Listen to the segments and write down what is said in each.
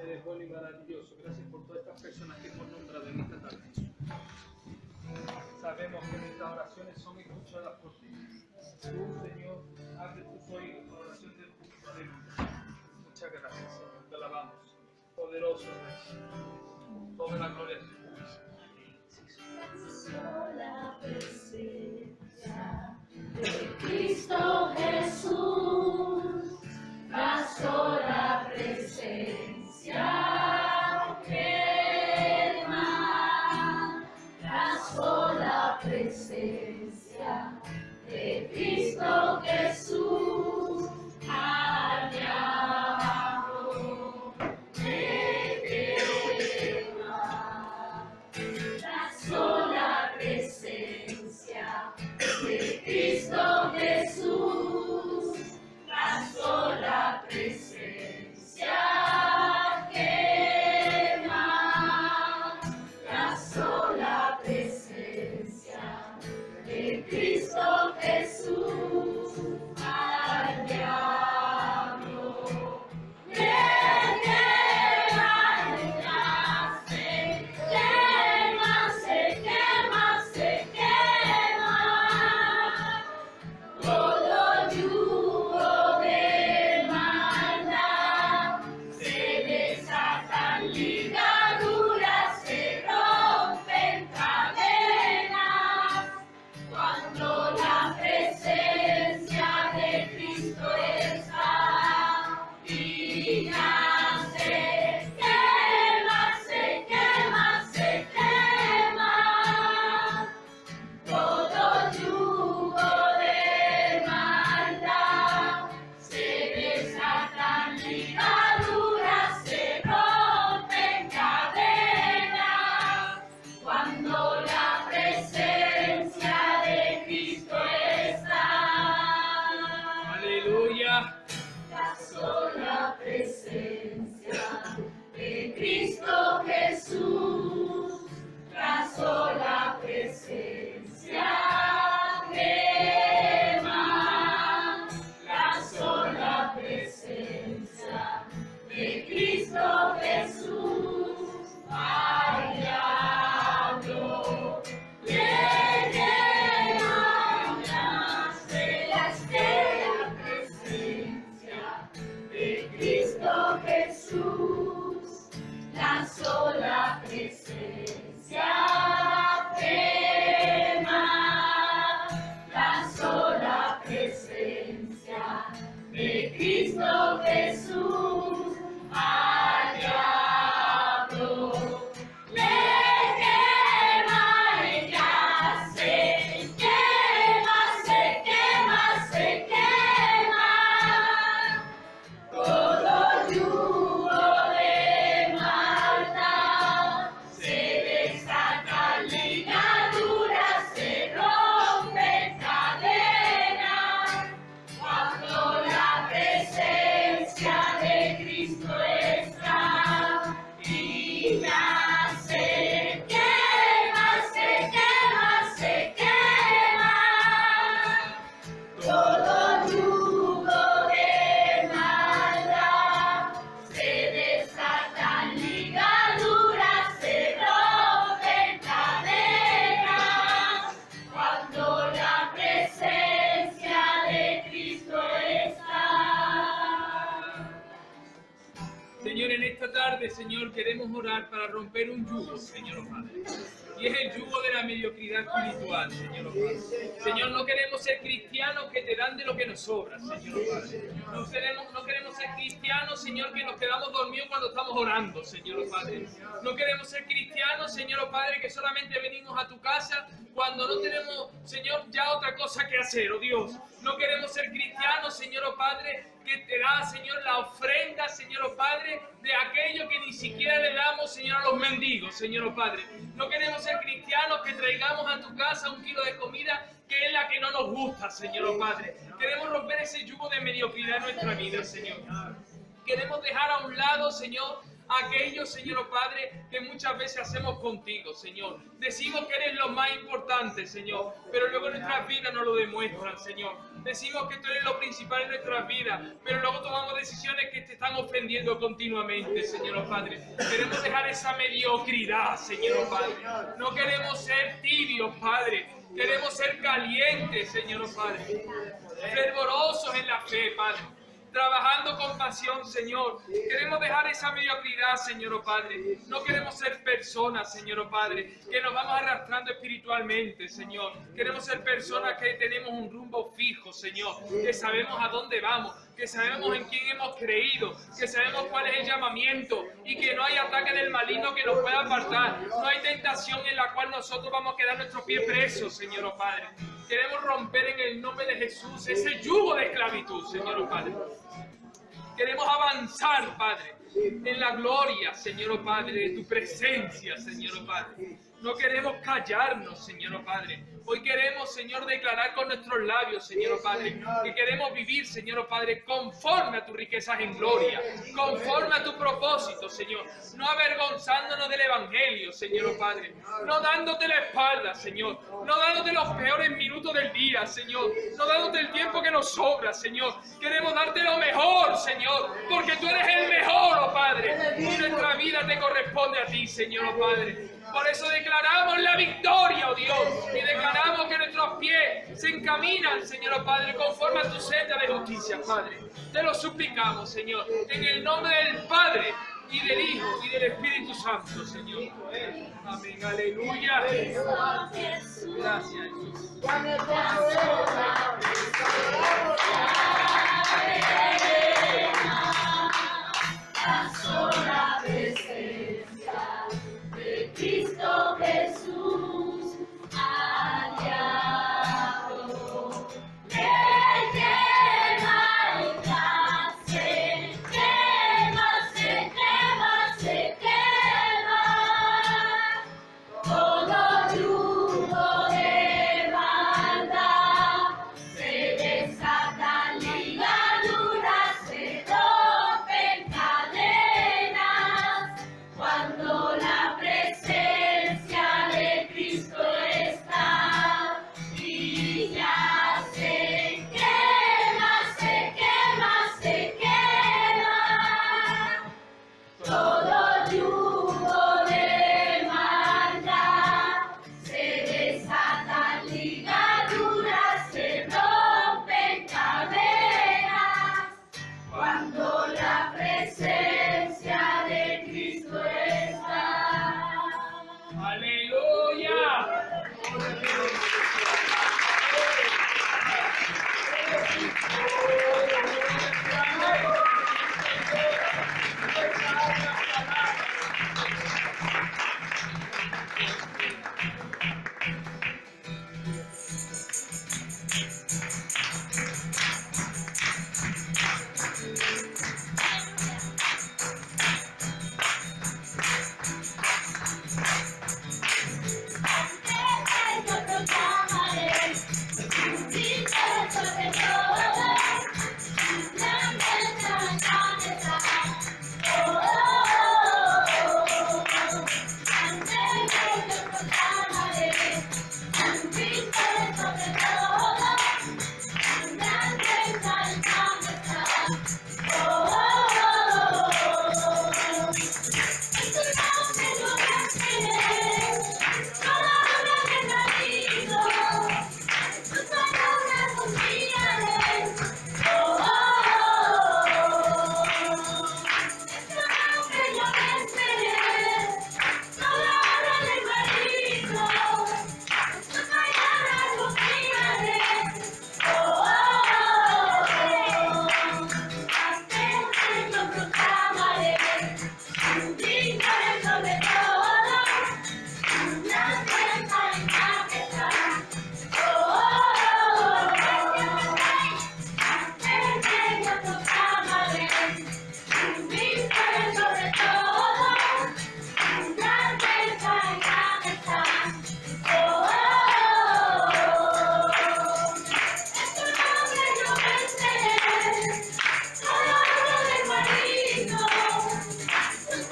Eres bueno y maravilloso. Gracias por todas estas personas que hemos nombrado en esta tarde. Sabemos que nuestras oraciones son escuchadas por ti. Tú, Señor, abre tus oídos a la oración del justo. Aleluya. Muchas gracias, Señor. Te alabamos. Poderoso Rey. Toda la gloria a ti. La presencia de Cristo Jesús, la sola presencia quema, la sola presencia de Cristo Jesús, hallado me quema, la sola presencia de Cristo Jesús, la sola presencia quema, la sola presencia de Cristo Jesús, al diablo le quema, se quema, se quema, se quema. Todo yugo de maldad se desatan, ligaduras se rompen, cadenas. Cuando la presencia de Cristo está y nace, quema, se quema, se quema. Todo yugo de maldad se desatan, ligaduras se rompen, cadenas. Cuando la presencia de Cristo está, Aleluya. la sola presencia de Cristo Jesús, la sola presencia quema, la sola presencia de Cristo Jesús, al diablo le quema, nace la presencia de Cristo Jesús, la sola presencia quema, la sola presencia de Cristo Jesús, al diablo le quema, ella se quema, se quema, se quema. Todo yugo de maldad se desata, ligaduras se rompen, cadenas. Cuando la presencia de Cristo está y nace, quema, se quema, se quema. Todo yugo de maldad se desata, ligaduras se rompen, cadenas. Cuando la presencia de Cristo está. Señor, en esta tarde, Señor, queremos orar para romper un yugo, Señor Padre. Y es el yugo de la mediocridad espiritual, Señor Padre. Señor, no queremos ser cristianos que te dan de lo que nos sobra, Señor Padre. No queremos ser cristianos, Señor, que nos quedamos dormidos cuando estamos orando, Señor Padre. No queremos ser cristianos, Señor Padre, que solamente venimos a tu casa cuando no tenemos, Señor, ya otra cosa que hacer, oh Dios. No queremos ser cristianos, Señor Padre, que te da, Señor, la ofrenda, Señor Padre, de aquello que ni siquiera le damos, Señor, a los mendigos, Señor Padre. No queremos ser cristianos que traigamos a tu casa 1 kilo de comida que es la que no nos gusta, Señor Padre. Queremos romper ese yugo de mediocridad en nuestra vida, Señor. Queremos dejar a un lado, Señor, aquello, Señor Padre, que muchas veces hacemos contigo, Señor. Decimos que eres lo más importante, Señor, pero luego nuestras vidas no lo demuestran, Señor. Decimos que tú eres lo principal en nuestras vidas, pero luego tomamos decisiones que te están ofendiendo continuamente, Señor Padre. Queremos dejar esa mediocridad, Señor Padre. No queremos ser tibios, Padre. Queremos ser calientes, Señor Padre. Fervorosos en la fe, Padre. Trabajando con pasión, Señor. Queremos dejar esa mediocridad, Señor Padre. No queremos ser personas, Señor Padre, que nos vamos arrastrando espiritualmente, Señor. Queremos ser personas que tenemos un rumbo fijo, Señor. Que sabemos a dónde vamos, que sabemos en quién hemos creído, que sabemos cuál es el llamamiento y que no hay ataque del maligno que nos pueda apartar. No hay tentación en la cual nosotros vamos a quedar nuestros pies presos, Señor Padre. Queremos romper en el nombre de Jesús ese yugo de esclavitud, Señor Padre. Queremos avanzar, Padre, en la gloria, Señor Padre, de tu presencia, Señor Padre. No queremos callarnos, Señor Padre. Hoy queremos, Señor, declarar con nuestros labios, Señor Padre, que queremos vivir, Señor Padre, conforme a tus riquezas en gloria, conforme a tu propósito, Señor. No avergonzándonos del Evangelio, Señor Padre. No dándote la espalda, Señor. No dándote los peores minutos del día, Señor. No dándote el tiempo que nos sobra, Señor. Queremos darte lo mejor, Señor, porque tú eres el mejor, oh Padre. Y nuestra vida te corresponde a ti, Señor, oh Padre. Por eso declaramos la victoria, oh Dios, y declaramos que nuestros pies se encaminan, Señor Padre, conforme a tu senda de justicia, Padre. Te lo suplicamos, Señor, en el nombre del Padre, y del Hijo, y del Espíritu Santo, Señor. Amén, aleluya. Gracias, Jesús. Cristo Jesús hallado, Él quema y se quema, se quema, se quema, todo yugo de maldad se desatan ligaduras, se rompen cadenas cuando la presencia de Cristo está y ya se quema, se quema, se quema. Todo yugo de maldad se desatan ligaduras, se rompen cadenas cuando la presencia de Cristo está. Aleluya. Yo proclamaré tu victoria sobre todo. La meta está. Yo proclamaré tu victoria sobre todo. La meta está. En tu nombre yo venceré. Toda obra de maligno, tus palabras confiaré. En tu nombre yo venceré. Toda obra de maligno, tus palabras confiaré. Ante yo proclamaré tu victoria sobre todo. La fuerza en majestad. Ante yo proclamaré tu victoria sobre todo. La fuerza en majestad. En tu nombre yo venceré. Toda obra del maligno. Tus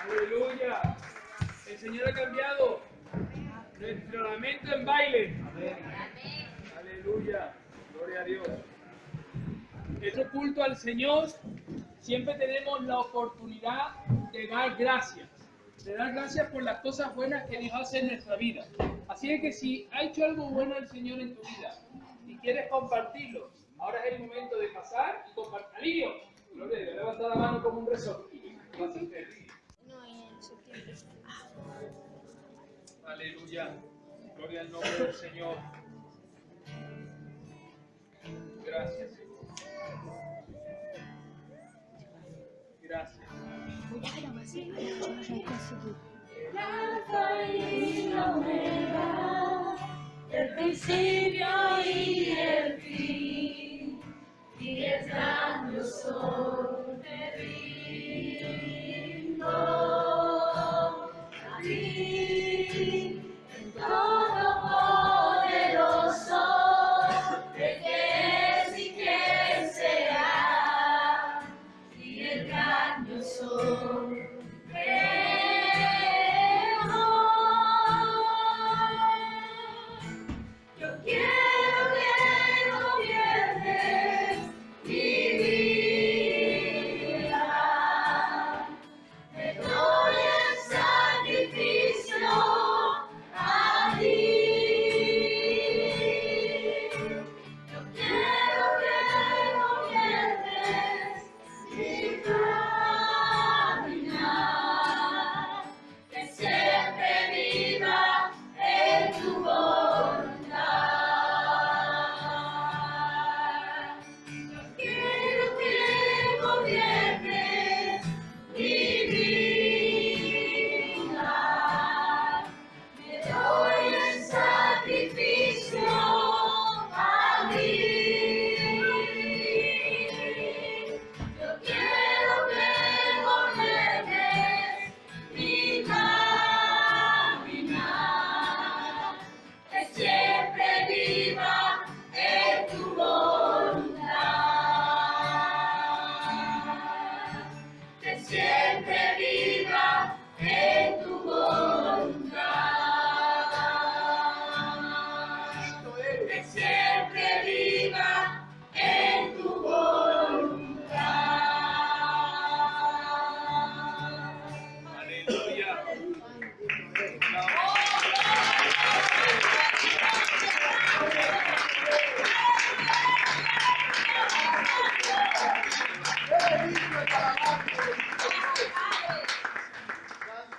Aleluya. El Señor ha cambiado nuestro lamento en baile. Aleluya. Gloria a Dios. Este culto al Señor siempre tenemos la oportunidad de dar gracias. De dar gracias por las cosas buenas que Dios hace en nuestra vida. Así es que si ha hecho algo bueno el Señor en tu vida y quieres compartirlo, ahora es el momento de pasar y compartir. Alirio, gloria a Dios, levanta la mano como un resorte. Aleluya. Gloria al nombre del Señor. Gracias, Señor. Gracias. Alfa y Omega, el principio y el fin, y el gran yo soy, te rindo a ti, el Todopoderoso, el que es y que será, y el gran yo soy. Yo quiero que gobiernes mi vida.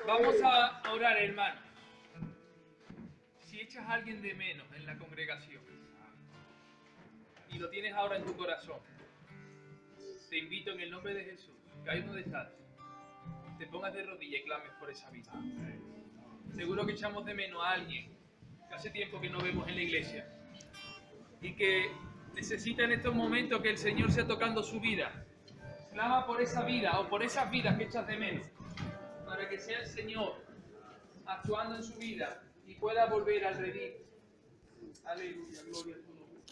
Vamos a orar, hermanos. Si echas a alguien de menos en la congregación y lo tienes ahora en tu corazón, te invito en el nombre de Jesús, que ahí donde estás, te pongas de rodillas y clames por esa vida. Seguro que echamos de menos a alguien que hace tiempo que no vemos en la iglesia y que necesita en estos momentos que el Señor sea tocando su vida. Clama por esa vida o por esas vidas que echas de menos, para que sea el Señor actuando en su vida y pueda volver al redil. Aleluya, gloria a tu nombre.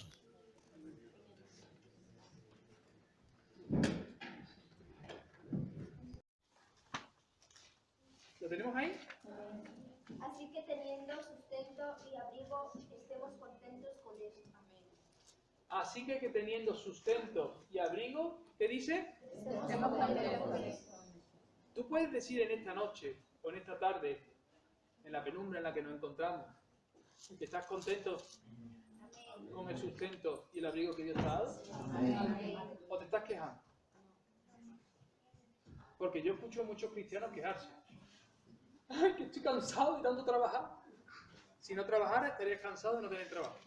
¿Lo tenemos ahí? Así que teniendo sustento y abrigo, estemos contentos con esto. Amén. Así que teniendo sustento y abrigo, ¿qué dice? Estemos contentos con esto. Tú puedes decir en esta noche o en esta tarde, en la penumbra en la que nos encontramos, que estás contento con el sustento y el abrigo que Dios te ha dado. Amén. ¿O te estás quejando? Porque yo escucho a muchos cristianos quejarse. ¡Ay, que estoy cansado de tanto trabajar! Si no trabajara, estarías cansado de no tener trabajo.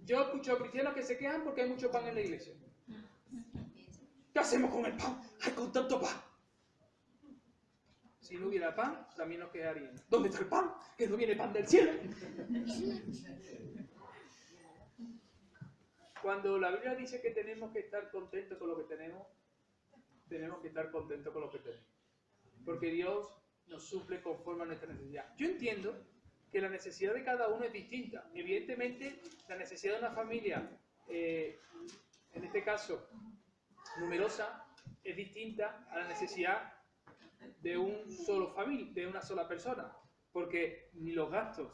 Yo escucho a cristianos que se quejan porque hay mucho pan en la iglesia. ¿Qué hacemos con el pan? ¡Ay, con tanto pan! Si no hubiera pan, también nos quejarían. ¿Dónde está el pan? Que no viene pan del cielo. Cuando la Biblia dice que tenemos que estar contentos con lo que tenemos que estar contentos con lo que tenemos. Porque Dios nos suple conforme a nuestra necesidad. Yo entiendo que la necesidad de cada uno es distinta. Evidentemente, la necesidad de una familia, en este caso, numerosa, es distinta a la necesidad de una sola persona. Porque ni los gastos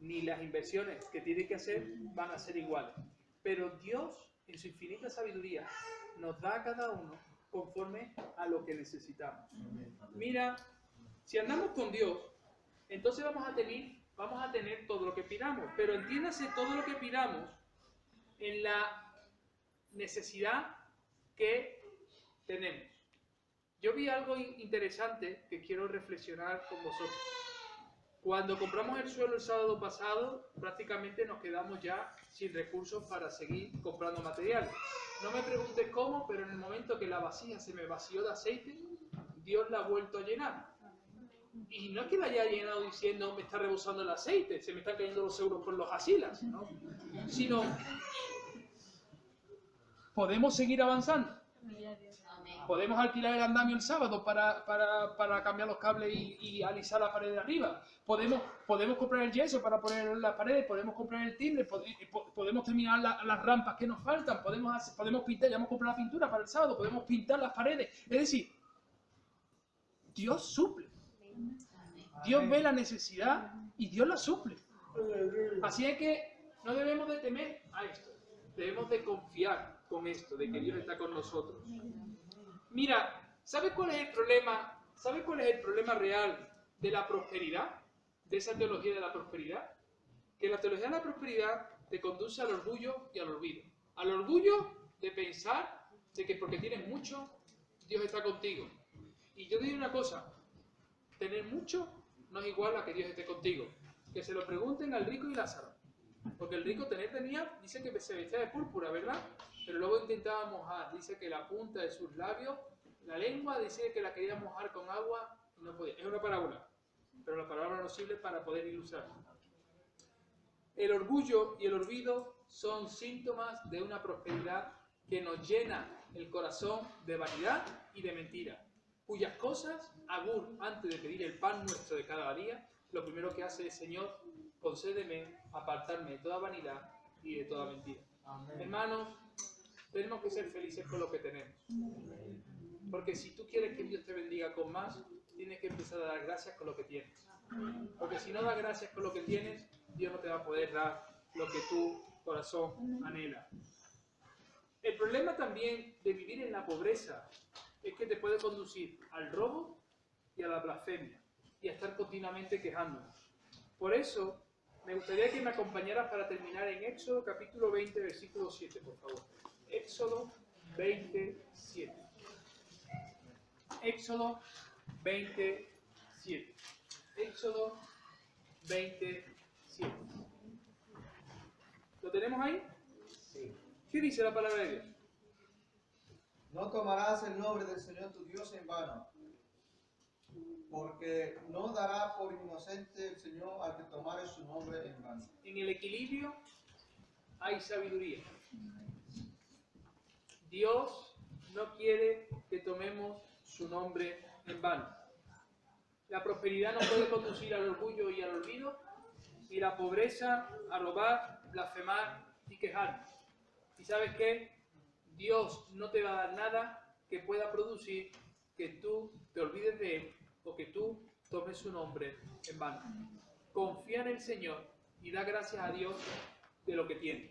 ni las inversiones que tiene que hacer van a ser iguales. Pero Dios, en su infinita sabiduría, nos da a cada uno conforme a lo que necesitamos. Mira, si andamos con Dios, entonces vamos a tener todo lo que pidamos, pero entiéndase todo lo que pidamos en la necesidad que tenemos. Yo vi algo interesante que quiero reflexionar con vosotros. Cuando compramos el suelo el sábado pasado, prácticamente nos quedamos ya sin recursos para seguir comprando material. No me preguntes cómo, pero en el momento que la vasija se me vació de aceite, Dios la ha vuelto a llenar. Y no es que la haya llenado diciendo me está rebosando el aceite, se me están cayendo los euros por los asilas, ¿no? Sino podemos seguir avanzando. Podemos alquilar el andamio el sábado para cambiar los cables y alisar la pared de arriba. Podemos comprar el yeso para poner las paredes, podemos comprar el timbre, podemos terminar las rampas que nos faltan, podemos pintar, ya hemos comprado la pintura para el sábado, podemos pintar las paredes. Es decir, Dios suple. Dios ve la necesidad y Dios la suple. Así es que no debemos de temer a esto. Debemos de confiar con esto, de que Dios está con nosotros. Mira, ¿sabes cuál es el problema? ¿Sabes cuál es el problema real de la prosperidad? De esa teología de la prosperidad. Que la teología de la prosperidad te conduce al orgullo y al olvido. Al orgullo de pensar de que porque tienes mucho, Dios está contigo. Y yo digo una cosa, tener mucho no es igual a que Dios esté contigo. Que se lo pregunten al rico y Lázaro. Porque el rico tenía, dice que se vestía de púrpura, ¿verdad? Pero luego intentaba mojar. Dice que la punta de sus labios, la lengua, dice que la quería mojar con agua y no podía. Es una parábola, pero la parábola no sirve para poder ilustrar. El orgullo y el olvido son síntomas de una prosperidad que nos llena el corazón de vanidad y de mentira, cuyas cosas, agur, antes de pedir el pan nuestro de cada día, lo primero que hace es, Señor, concédeme apartarme de toda vanidad y de toda mentira. Amén. Hermanos, tenemos que ser felices con lo que tenemos. Porque si tú quieres que Dios te bendiga con más, tienes que empezar a dar gracias con lo que tienes. Porque si no das gracias con lo que tienes, Dios no te va a poder dar lo que tu corazón anhela. El problema también de vivir en la pobreza es que te puede conducir al robo y a la blasfemia y a estar continuamente quejándonos. Por eso, me gustaría que me acompañaras para terminar en Éxodo capítulo 20, versículo 7, por favor. Éxodo 27. Éxodo 27. Éxodo 27. ¿Lo tenemos ahí? Sí. ¿Qué dice la palabra de Dios? No tomarás el nombre del Señor tu Dios en vano, porque no dará por inocente el Señor al que tomare su nombre en vano. En el equilibrio hay sabiduría. Dios no quiere que tomemos su nombre en vano. La prosperidad nos puede conducir al orgullo y al olvido, y la pobreza a robar, blasfemar y quejarnos. ¿Y sabes qué? Dios no te va a dar nada que pueda producir que tú te olvides de Él o que tú tomes su nombre en vano. Confía en el Señor y da gracias a Dios de lo que tienes,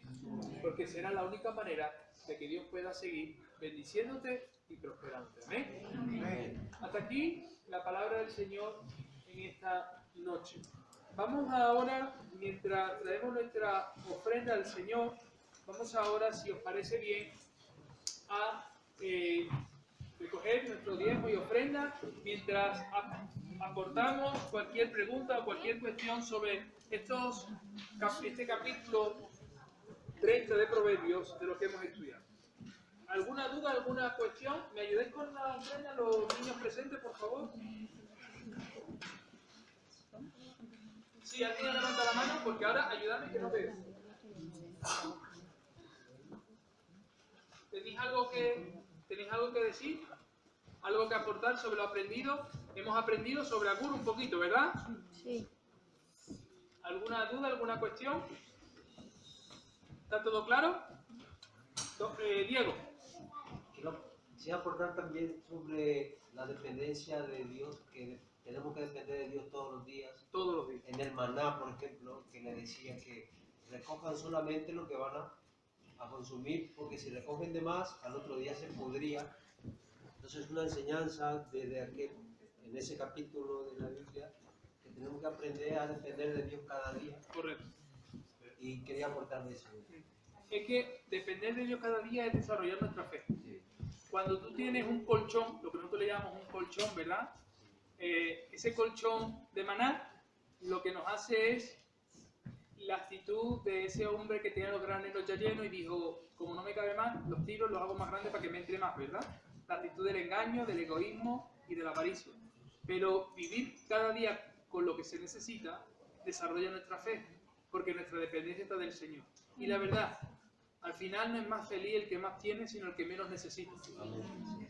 porque será la única manera de que Dios pueda seguir bendiciéndote y prosperándote. Amén. Amén. Hasta aquí la palabra del Señor en esta noche. Vamos ahora, mientras traemos nuestra ofrenda al Señor, vamos ahora, si os parece bien, a recoger nuestro diezmo y ofrenda mientras aportamos cualquier pregunta o cualquier cuestión sobre este capítulo 30 de Proverbios de lo que hemos estudiado. ¿Alguna duda, alguna cuestión? ¿Me ayudáis con la ofrenda, los niños presentes, por favor? Sí, alguien levanta la mano porque ahora ayúdame que no veo. ¿Tenéis algo que decir? ¿Algo que aportar sobre lo aprendido? Hemos aprendido sobre Agur un poquito, ¿verdad? Sí. ¿Alguna duda, alguna cuestión? ¿Está todo claro? Diego. Quisiera aportar también sobre la dependencia de Dios, que tenemos que depender de Dios todos los días. Todos los días. En el maná, por ejemplo, que le decía que recojan solamente lo que van a consumir, porque si recogen de más, al otro día se podría. Entonces, una enseñanza en ese capítulo de la Biblia, que tenemos que aprender a depender de Dios cada día. Correcto. Y quería aportar eso. Es que depender de Dios cada día es desarrollar nuestra fe. Cuando tú tienes un colchón, lo que nosotros le llamamos un colchón, ¿verdad? Ese colchón de maná, lo que nos hace es la actitud de ese hombre que tenía los graneros ya llenos y dijo, como no me cabe más, los tiro, los hago más grandes para que me entre más, ¿verdad? La actitud del engaño, del egoísmo y de la avaricia. Pero vivir cada día con lo que se necesita desarrolla nuestra fe, porque nuestra dependencia está del Señor. Y la verdad, al final no es más feliz el que más tiene, sino el que menos necesita.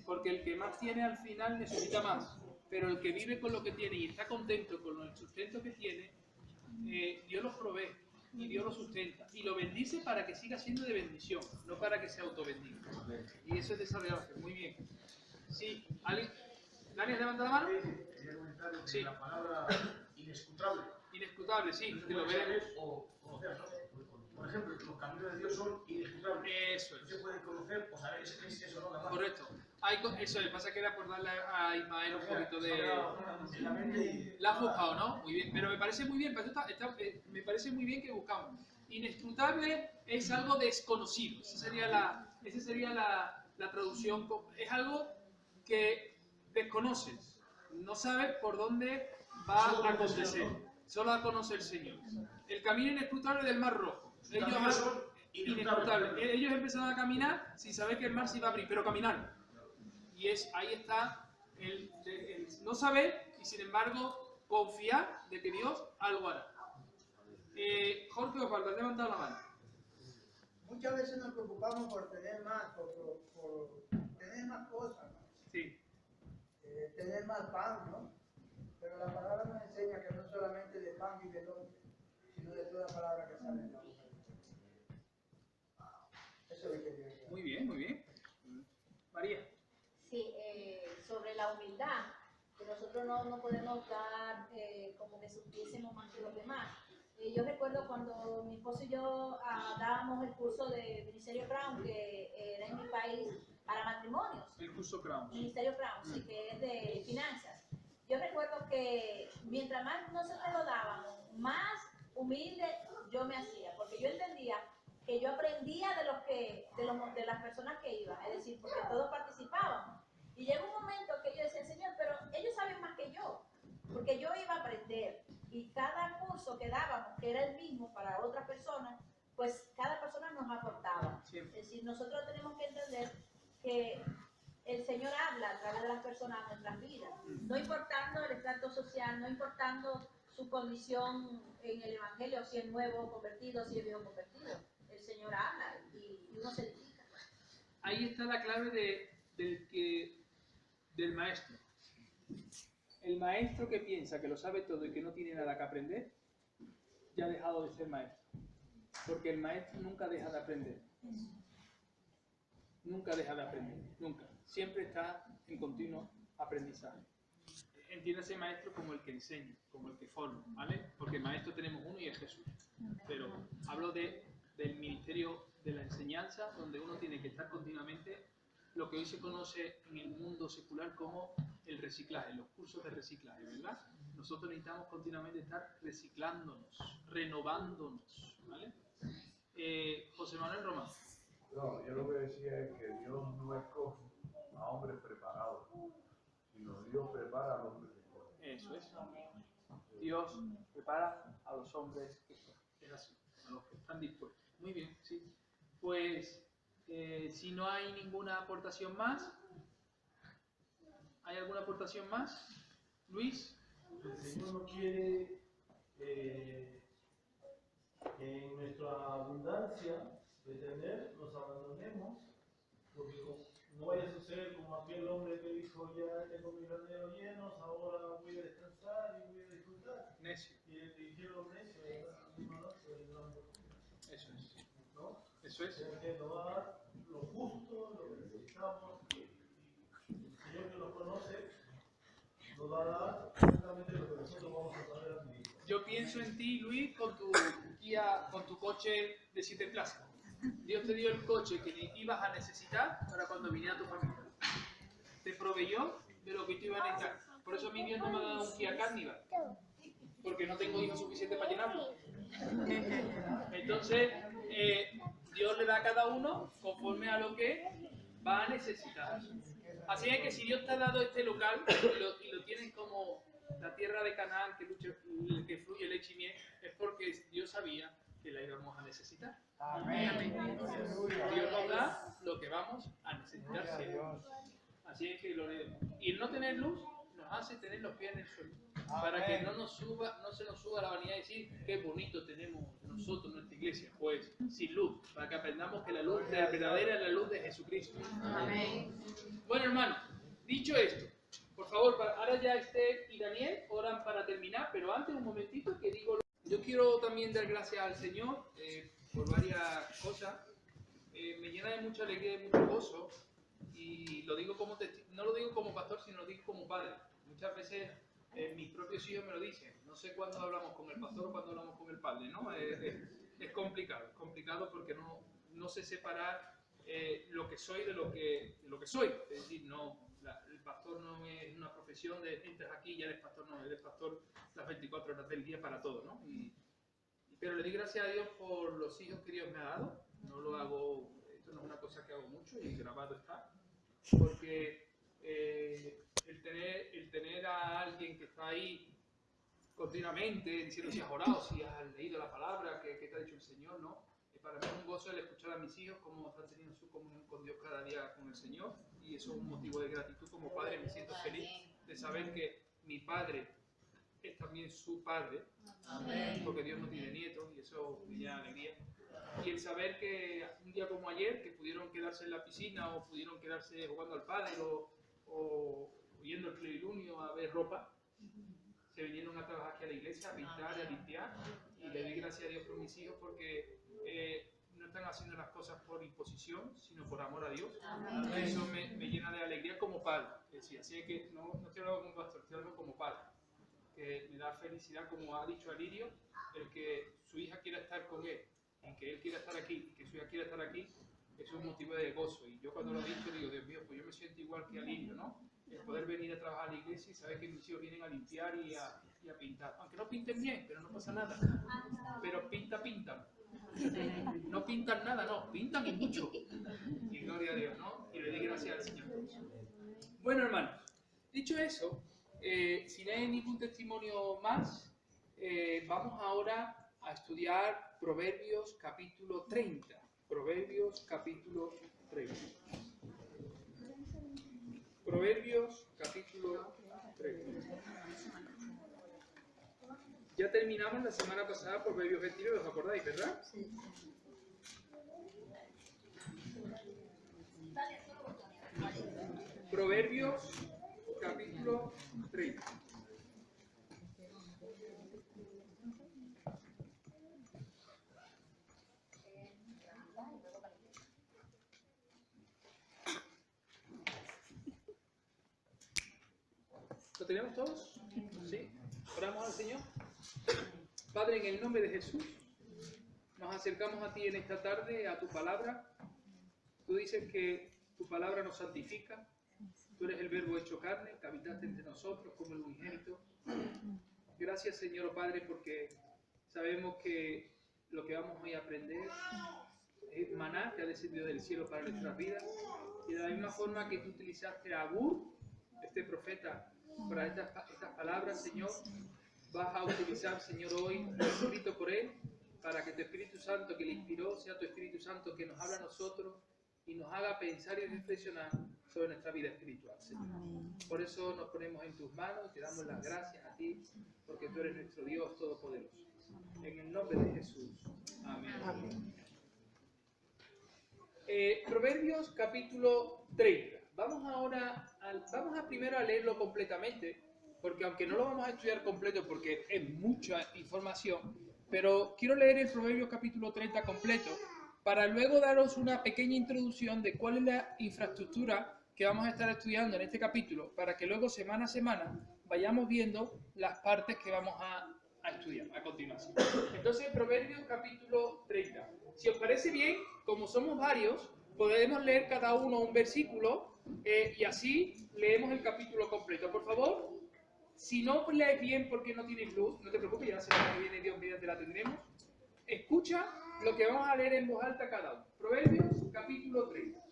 Porque el que más tiene al final necesita más. Pero el que vive con lo que tiene y está contento con el sustento que tiene, Dios lo provee y Dios lo sustenta. Y lo bendice para que siga siendo de bendición, no para que se autobendiga. Y eso es desarrollar la fe. Muy bien. Sí, ¿alguien? ¿Dani, levanta la mano? Quería comentar Sí. la palabra inescrutable. Inescrutable, sí, que lo veremos. O conocer, ¿no? Por ejemplo, los caminos de Dios son inescrutables. Eso es. Se pueden conocer o saber es eso, ¿no? La Correcto. Eso es, pasa que era por darle a Ismael un poquito de... En la mente y... La has buscado, ¿no? Muy bien, pero me parece muy bien, me parece muy bien que buscamos. Inescrutable es algo desconocido, esa sería la traducción, es algo que desconoces, no sabes por dónde va a acontecer, solo la conoce el Señor. El camino inescrutable del Mar Rojo, ellos son inescrutables, ellos empezaron a caminar sin saber que el mar se iba a abrir, pero caminaron. Y ahí está el no saber y sin embargo confiar de que Dios algo hará. Jorge Osvaldo, has levantado la mano. Muchas veces nos preocupamos por tener más, por tener más cosas, ¿no? Sí, Tener más pan, ¿no? Pero la palabra nos enseña que no solamente de pan vive el hombre, sino de toda palabra que sale de la boca de Dios. Eso es lo que quería. muy bien, muy bien. María. Sí, sobre la humildad, que nosotros no podemos dar como que supiésemos más que los demás. Yo recuerdo cuando mi esposo y yo dábamos el curso de Ministerio Crown, que era en mi país, para matrimonios. El curso Crown. Ministerio Crown, sí, que es de finanzas. Yo recuerdo que mientras más nosotros lo dábamos, más humilde yo me hacía, porque yo entendía que yo aprendía de las personas que iban, es decir, porque todos participaban. Y llegó un momento que yo decía, Señor, gozo que dábamos, que era el mismo para otras personas, pues cada persona nos aportaba. Sí. Es decir, nosotros tenemos que entender que el Señor habla a través de las personas en nuestras vidas, no importando el estrato social, no importando su condición en el Evangelio, si es nuevo convertido, si es viejo convertido. El Señor habla y uno se edifica. Ahí está la clave del maestro. El maestro que piensa que lo sabe todo y que no tiene nada que aprender, ya ha dejado de ser maestro. Porque el maestro nunca deja de aprender. Nunca deja de aprender, nunca. Siempre está en continuo aprendizaje. Entiéndase maestro como el que enseña, como el que forma, ¿vale? Porque maestro tenemos uno y es Jesús. Pero hablo del ministerio de la enseñanza, donde uno tiene que estar continuamente, lo que hoy se conoce en el mundo secular como el reciclaje, los cursos de reciclaje, ¿verdad? Nosotros necesitamos continuamente estar reciclándonos, renovándonos, ¿vale? José Manuel Román. No, yo lo que decía es que Dios no escoge a hombres preparados, sino Dios prepara a los hombres que escogen. Eso es. Dios prepara a los hombres que escogen. Es así, a los que están dispuestos. Muy bien, sí. Pues, si no hay ninguna aportación más, ¿hay alguna aportación más? Luis. El Señor no quiere que en nuestra abundancia de tener nos abandonemos, porque no vaya a suceder como aquel hombre que dijo: ya tengo mis graneros llenos, ahora voy a descansar y voy a disfrutar. Necio. Y le dijeron necio, Eso es. ¿no? Eso es. Que nos va a dar lo justo, lo que necesitamos, y el Señor que nos conoce nos va a dar exactamente lo que nosotros vamos a saber administrar. Yo pienso en ti, Luis, con tu coche de 7 plazas. Dios te dio el coche que ibas a necesitar para cuando viniera tu familia. Te proveyó de lo que tú ibas a necesitar. Por eso a mí Dios no me ha dado un Kia Carnival, porque no tengo hijos suficientes para llenarlo. Entonces, Dios le da a cada uno conforme a lo que va a necesitar. Así es que si Dios te ha dado este local y lo tienes como la tierra de Canaán que fluye leche y miel, es porque Dios sabía que la íbamos a necesitar. Amén. Dios nos da lo que vamos a necesitar siempre. Así es que y el no tener luz nos hace tener los pies en el suelo, para que no se nos suba la vanidad y decir qué bonito tenemos nosotros nuestra iglesia, pues sin luz, para que aprendamos que la luz verdadera es la luz de Jesucristo. Amén. Bueno, hermano, dicho esto, por favor, ahora ya Esther y Daniel oran para terminar, pero antes un momentito que digo, yo quiero también dar gracias al Señor por varias cosas. Me llena de mucha alegría y mucho gozo, y lo digo no lo digo como pastor, sino lo digo como padre. Muchas veces mis propios hijos me lo dicen. No sé cuándo hablamos con el pastor o cuándo hablamos con el padre, ¿no? Es complicado porque no sé separar lo que soy de lo que soy. Es decir, el pastor no es una profesión de entras aquí y eres pastor, no, eres pastor las 24 horas del día para todo, ¿no? Pero le doy gracias a Dios por los hijos que Dios me ha dado. No lo hago, esto no es una cosa que hago mucho y grabado está, porque el tener a alguien que está ahí continuamente diciendo si has orado, si has leído la palabra, que te ha dicho el Señor, ¿no? Para mí es un gozo el escuchar a mis hijos cómo están teniendo su comunión con Dios cada día con el Señor, y eso es un motivo de gratitud. Como padre me siento feliz de saber que mi padre es también su padre. Amén. Porque Dios no tiene nietos y eso me llena de alegría. Y el saber que un día como ayer, que pudieron quedarse en la piscina o pudieron quedarse jugando al pádel o yendo al plenilunio a ver ropa, se vinieron a trabajar aquí a la iglesia, a pintar y a limpiar, y le doy gracias a Dios por mis hijos porque no están haciendo las cosas por imposición, sino por amor a Dios. Amén. Eso me llena de alegría como padre. Es decir, así es que no estoy hablando como pastor, estoy hablando como padre, que me da felicidad, como ha dicho Alirio, el que su hija quiera estar con él, y que él quiera estar aquí, y que su hija quiera estar aquí, es un motivo de gozo. Y yo cuando lo he dicho digo, Dios mío, pues yo me siento igual que Alirio, ¿no? El poder venir a trabajar a la iglesia y saber que mis hijos vienen a limpiar y a pintar. Aunque no pinten bien, pero no pasa nada. Pero pintan. No pintan nada, no, pintan y mucho. Y gloria a Dios, ¿no? Y le doy gracias al Señor. Bueno, hermanos, dicho eso, si no hay ningún testimonio más, Vamos ahora a estudiar Proverbios capítulo 30. Proverbios capítulo 30. Proverbios capítulo 30. Ya terminamos la semana pasada Proverbios 29, ¿os acordáis, verdad? Sí. Proverbios capítulo 30. ¿Lo tenemos todos? ¿Sí? Oramos al Señor. Padre, en el nombre de Jesús, nos acercamos a ti en esta tarde, a tu palabra. Tú dices que tu palabra nos santifica. Tú eres el verbo hecho carne, que habitaste entre nosotros como el unigénito. Gracias, Señor, oh Padre, porque sabemos que lo que vamos hoy a aprender es maná que ha descendido del cielo para nuestras vidas. Y de la misma forma que tú utilizaste a Agur, este profeta, para estas palabras, Señor, vas a utilizar, Señor, hoy lo escrito por él, para que tu Espíritu Santo que le inspiró sea tu Espíritu Santo que nos habla a nosotros y nos haga pensar y reflexionar sobre nuestra vida espiritual, Señor. Por eso nos ponemos en tus manos y te damos las gracias a ti, porque tú eres nuestro Dios Todopoderoso. En el nombre de Jesús. Amén. Amén. Proverbios capítulo 30. Vamos a primero a leerlo completamente, porque aunque no lo vamos a estudiar completo porque es mucha información, pero quiero leer el Proverbios capítulo 30 completo para luego daros una pequeña introducción de cuál es la infraestructura que vamos a estar estudiando en este capítulo, para que luego semana a semana vayamos viendo las partes que vamos a estudiar a continuación. Entonces, Proverbios capítulo 30. Si os parece bien, como somos varios, podemos leer cada uno un versículo y así leemos el capítulo completo. Por favor, si no lees bien porque no tienes luz, no te preocupes, ya la semana que viene Dios mediante la tendremos. Escucha lo que vamos a leer en voz alta cada uno. Proverbios capítulo 30.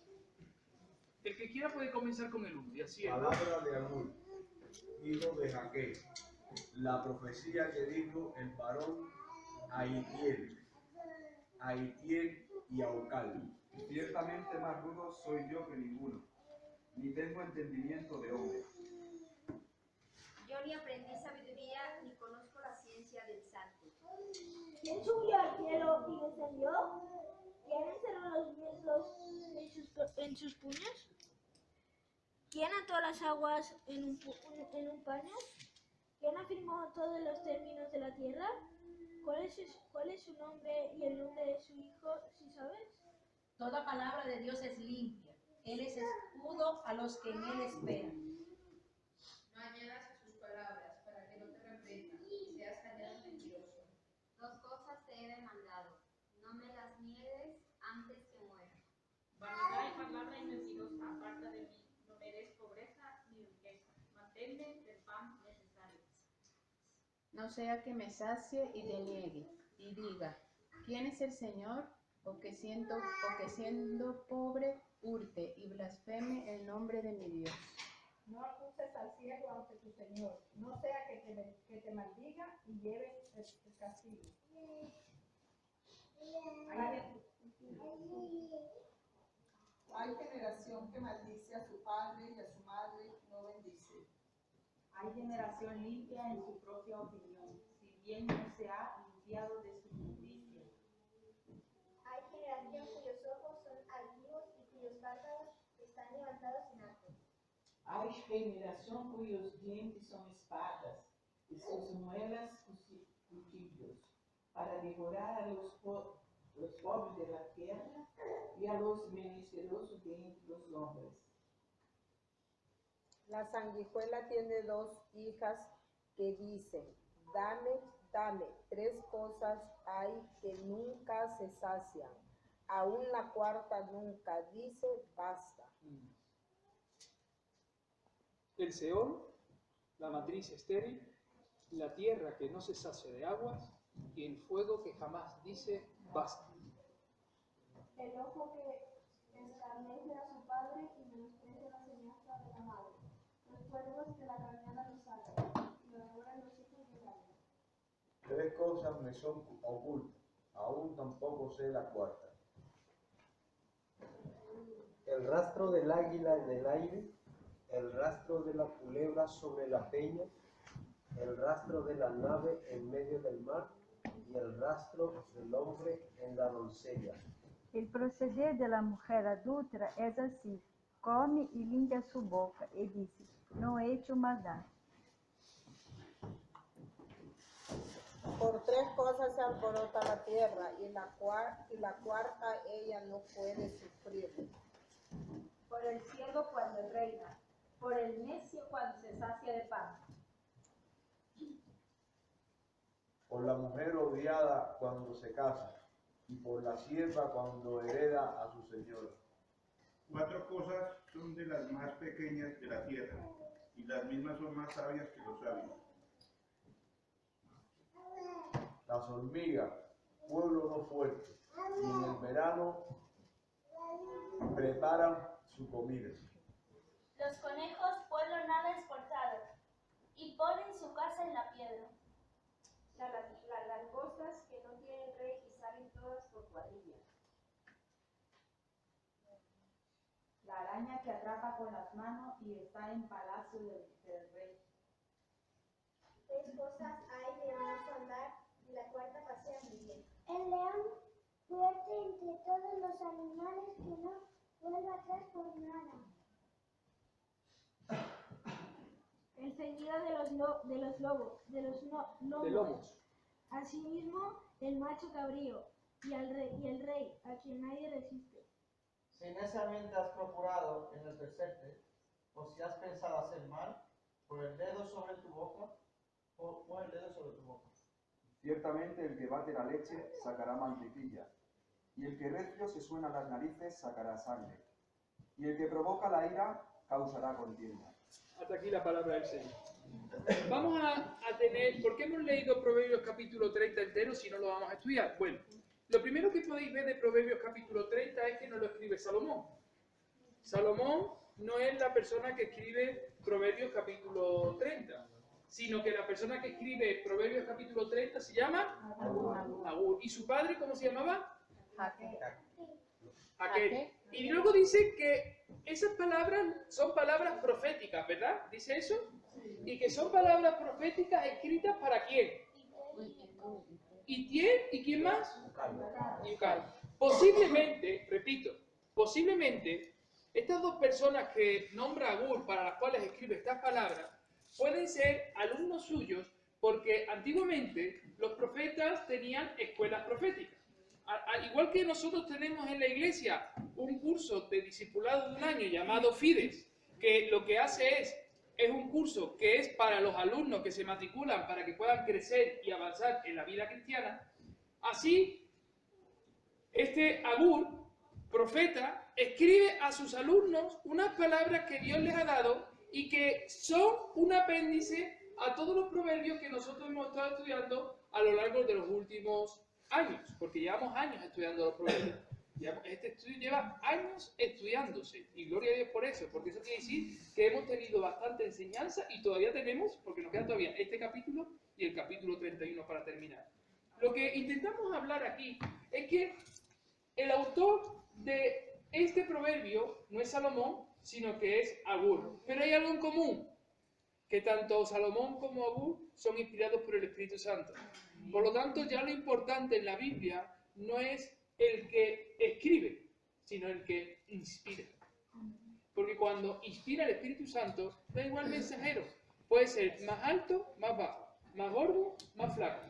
El que quiera puede comenzar con el 1 y así es. Palabra de Agur, hijo de Jaque, la profecía que dijo el varón Aitiel y Aucal. Ciertamente más rudo soy yo que ninguno, ni tengo entendimiento de hombre. Yo ni aprendí sabiduría, ni conozco la ciencia del santo. ¿Quién subió al cielo y descendió? ¿Quién encerró los vientos en sus puños? ¿Quién ató las aguas en un paño? ¿Quién afirmó todos los términos de la tierra? ¿Cuál es su nombre y el nombre de su hijo, si sabes? Toda palabra de Dios es limpia. Él es escudo a los que en él esperan. No añadas a sus palabras para que no te reprendan y seas hallado mentiroso. Dos cosas te he demandado, no me las niegues antes que muera. Vanidad y palabra y mentirosa, aparta de mí. No me des pobreza ni riqueza. Manténme del pan necesario. No sea que me sacie y te niegue, y diga, ¿quién es el Señor? O que siendo pobre hurte y blasfeme el nombre de mi Dios. No acuses al cielo ante tu Señor, no sea que te maldiga y lleves el castigo. Hay generación que maldice a su padre y a su madre no bendice. Hay generación limpia en su propia opinión, si bien no se ha limpiado de su justicia. Hay generación cuyos ojos son altivos y cuyos párpados están levantados en alto. Hay generación cuyos dientes son espadas y sus muelas cuchillos, para devorar a los pobres de la tierra y a los menesterosos de entre los hombres. La sanguijuela tiene dos hijas que dicen, dame, dame. Tres cosas hay que nunca se sacian. Aún la cuarta nunca dice, basta. El Seol, la matriz estéril, la tierra que no se sacia de aguas y el fuego que jamás dice, basta. El ojo que escarnece a su padre y menosprecia la semejanza de la madre. Los cuervos de la cañada los sacan y lo devoran los hijos de Galia. 3 cosas me son ocultas, aún tampoco sé la cuarta. El rastro del águila en el aire, el rastro de la culebra sobre la peña, el rastro de la nave en medio del mar y el rastro del hombre en la doncella. El proceder de la mujer adulta es así: come y limpia su boca y dice, no he hecho maldad. Por 3 cosas se alborota la tierra y la cuarta ella no puede sufrir. Por el ciego cuando reina, por el necio cuando se sacia de pan. Por la mujer odiada cuando se casa, y por la sierva cuando hereda a su señora. 4 cosas son de las más pequeñas de la tierra, y las mismas son más sabias que los sabios. Las hormigas, pueblo no fuerte, y en el verano preparan su comida. Los conejos, pueblo nada esforzado, y ponen su casa en la piedra. Las langostas que no tienen rey y salen todas por cuadrillas. La araña que atrapa con las manos y está en palacio del rey. 3 cosas hay de hermoso andar y la cuarta pasea muy bien. El león fuerte entre todos los animales que no vuelve atrás por nada. El ceñido de los lomos. Asimismo, el macho cabrío y el rey, a quien nadie resiste. Si neciamente has procurado enaltecerte, o si has pensado hacer mal, pon el dedo sobre tu boca. Ciertamente el que bate la leche sacará mantequilla, y el que recio se suena las narices sacará sangre, y el que provoca la ira causará contienda. Hasta aquí la palabra del Señor. Vamos a tener, ¿por qué hemos leído Proverbios capítulo 30 entero si no lo vamos a estudiar? Bueno, lo primero que podéis ver de Proverbios capítulo 30 es que no lo escribe Salomón. Salomón no es la persona que escribe Proverbios capítulo 30, sino que la persona que escribe Proverbios capítulo 30 se llama Agur. ¿Y su padre cómo se llamaba? Aquel. Y luego dice que esas palabras son palabras proféticas, ¿verdad? ¿Dice eso? Y que son palabras proféticas escritas ¿para quién? ¿Y quién más? Yucal. Posiblemente, repito, posiblemente estas 2 personas que nombra Agur, para las cuales escribe estas palabras, pueden ser alumnos suyos porque antiguamente los profetas tenían escuelas proféticas. Igual que nosotros tenemos en la iglesia un curso de discipulado de un año llamado Fides, que lo que hace es un curso que es para los alumnos que se matriculan para que puedan crecer y avanzar en la vida cristiana. Así, este Agur, profeta, escribe a sus alumnos unas palabras que Dios les ha dado y que son un apéndice a todos los proverbios que nosotros hemos estado estudiando a lo largo de los últimos años, porque llevamos años estudiando los proverbios. Este estudio lleva años estudiándose, y gloria a Dios por eso, porque eso quiere decir que hemos tenido bastante enseñanza y todavía tenemos, porque nos queda todavía este capítulo y el capítulo 31 para terminar. Lo que intentamos hablar aquí es que el autor de este proverbio no es Salomón, sino que es Agur. Pero hay algo en común, que tanto Salomón como Agur son inspirados por el Espíritu Santo. Por lo tanto, ya lo importante en la Biblia no es el que escribe, sino el que inspira. Porque cuando inspira el Espíritu Santo, da igual mensajero. Puede ser más alto, más bajo, más gordo, más flaco,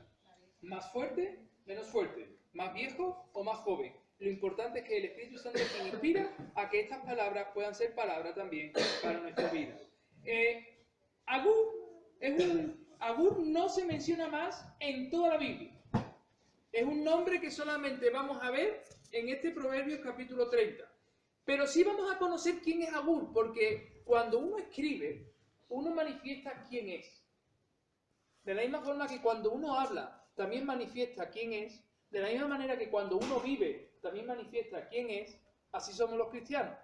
más fuerte, menos fuerte, más viejo o más joven. Lo importante es que el Espíritu Santo quien inspira a que estas palabras puedan ser palabras también para nuestra vida. Agur no se menciona más en toda la Biblia. Es un nombre que solamente vamos a ver en este Proverbios capítulo 30. Pero sí vamos a conocer quién es Agur, porque cuando uno escribe, uno manifiesta quién es. De la misma forma que cuando uno habla, también manifiesta quién es. De la misma manera que cuando uno vive, también manifiesta quién es. Así somos los cristianos,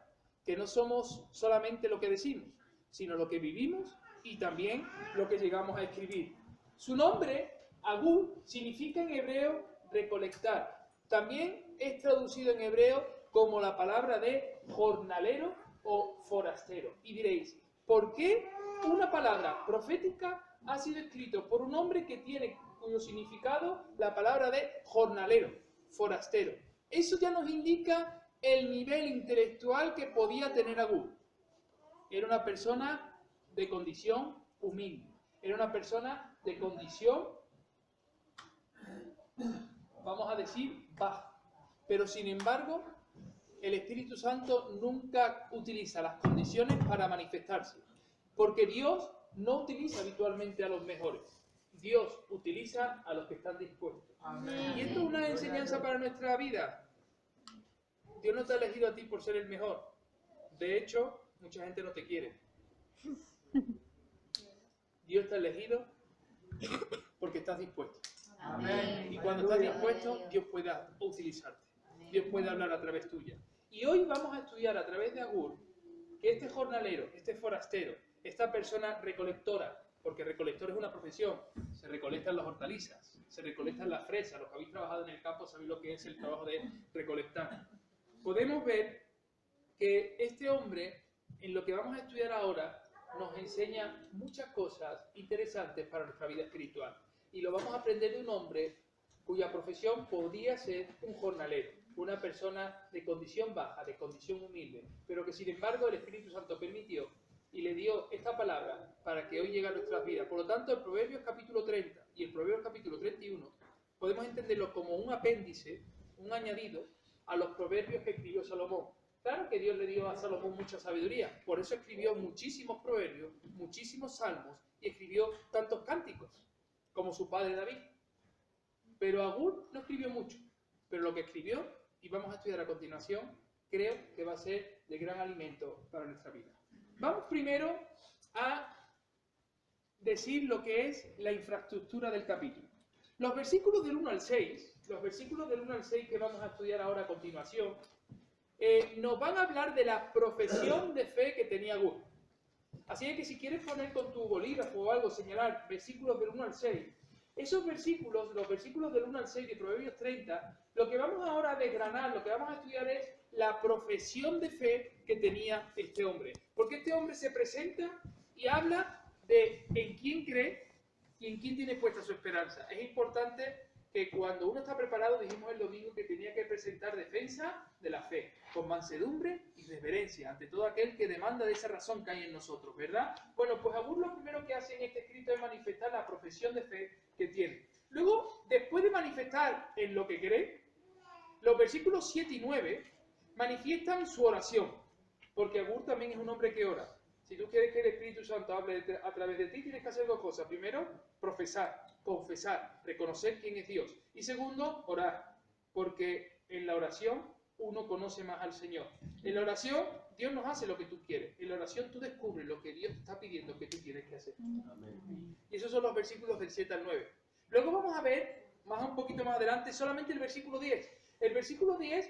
que no somos solamente lo que decimos, sino lo que vivimos y también lo que llegamos a escribir. Su nombre, Agur significa en hebreo recolectar. También es traducido en hebreo como la palabra de jornalero o forastero. Y diréis, ¿por qué una palabra profética ha sido escrito por un hombre que tiene cuyo significado la palabra de jornalero, forastero? Eso ya nos indica el nivel intelectual que podía tener Agur. Era una persona de condición humilde. Era una persona de condición, vamos a decir, baja. Pero sin embargo, el Espíritu Santo nunca utiliza las condiciones para manifestarse. Porque Dios no utiliza habitualmente a los mejores. Dios utiliza a los que están dispuestos. Amén. Y esto es una enseñanza para nuestra vida. Dios no te ha elegido a ti por ser el mejor. De hecho, mucha gente no te quiere. Dios te ha elegido porque estás dispuesto. Amén. Y cuando estás dispuesto, Dios puede utilizarte. Dios puede hablar a través tuya. Y hoy vamos a estudiar a través de Agur que este jornalero, este forastero, esta persona recolectora, porque recolector es una profesión, se recolectan las hortalizas, se recolectan las fresas, los que habéis trabajado en el campo sabéis lo que es el trabajo de recolectar. Podemos ver que este hombre, en lo que vamos a estudiar ahora, nos enseña muchas cosas interesantes para nuestra vida espiritual. Y lo vamos a aprender de un hombre cuya profesión podría ser un jornalero, una persona de condición baja, de condición humilde, pero que sin embargo el Espíritu Santo permitió y le dio esta palabra para que hoy llegue a nuestras vidas. Por lo tanto, el Proverbios capítulo 30 y el Proverbios capítulo 31 podemos entenderlo como un apéndice, un añadido a los proverbios que escribió Salomón. Claro que Dios le dio a Salomón mucha sabiduría, por eso escribió muchísimos proverbios, muchísimos salmos y escribió tantos cánticos como su padre David. Pero Agur no escribió mucho, pero lo que escribió, y vamos a estudiar a continuación, creo que va a ser de gran alimento para nuestra vida. Vamos primero a decir lo que es la infraestructura del capítulo. Los versículos del 1 al 6, que vamos a estudiar ahora a continuación, nos van a hablar de la profesión de fe que tenía Agur. Así que si quieres poner con tu bolígrafo o algo, señalar versículos del 1 al 6, esos versículos, los versículos del 1 al 6 de Proverbios 30, lo que vamos ahora a desgranar, lo que vamos a estudiar es la profesión de fe que tenía este hombre. Porque este hombre se presenta y habla de en quién cree y en quién tiene puesta su esperanza. Es importante que cuando uno está preparado, dijimos el domingo que tenía que presentar defensa de la fe, con mansedumbre y reverencia, ante todo aquel que demanda de esa razón que hay en nosotros, ¿verdad? Bueno, pues Agur lo primero que hace en este escrito es manifestar la profesión de fe que tiene. Luego, después de manifestar en lo que cree, los versículos 7 y 9 manifiestan su oración, porque Agur también es un hombre que ora. Si tú quieres que el Espíritu Santo hable a través de ti, tienes que hacer dos cosas. Primero, profesar, confesar, reconocer quién es Dios. Y segundo, orar, porque en la oración uno conoce más al Señor. En la oración, Dios nos hace lo que tú quieres. En la oración tú descubres lo que Dios te está pidiendo que tú tienes que hacer. Amén. Y esos son los versículos del 7 al 9. Luego vamos a ver, un poquito más adelante, solamente el versículo 10. El versículo 10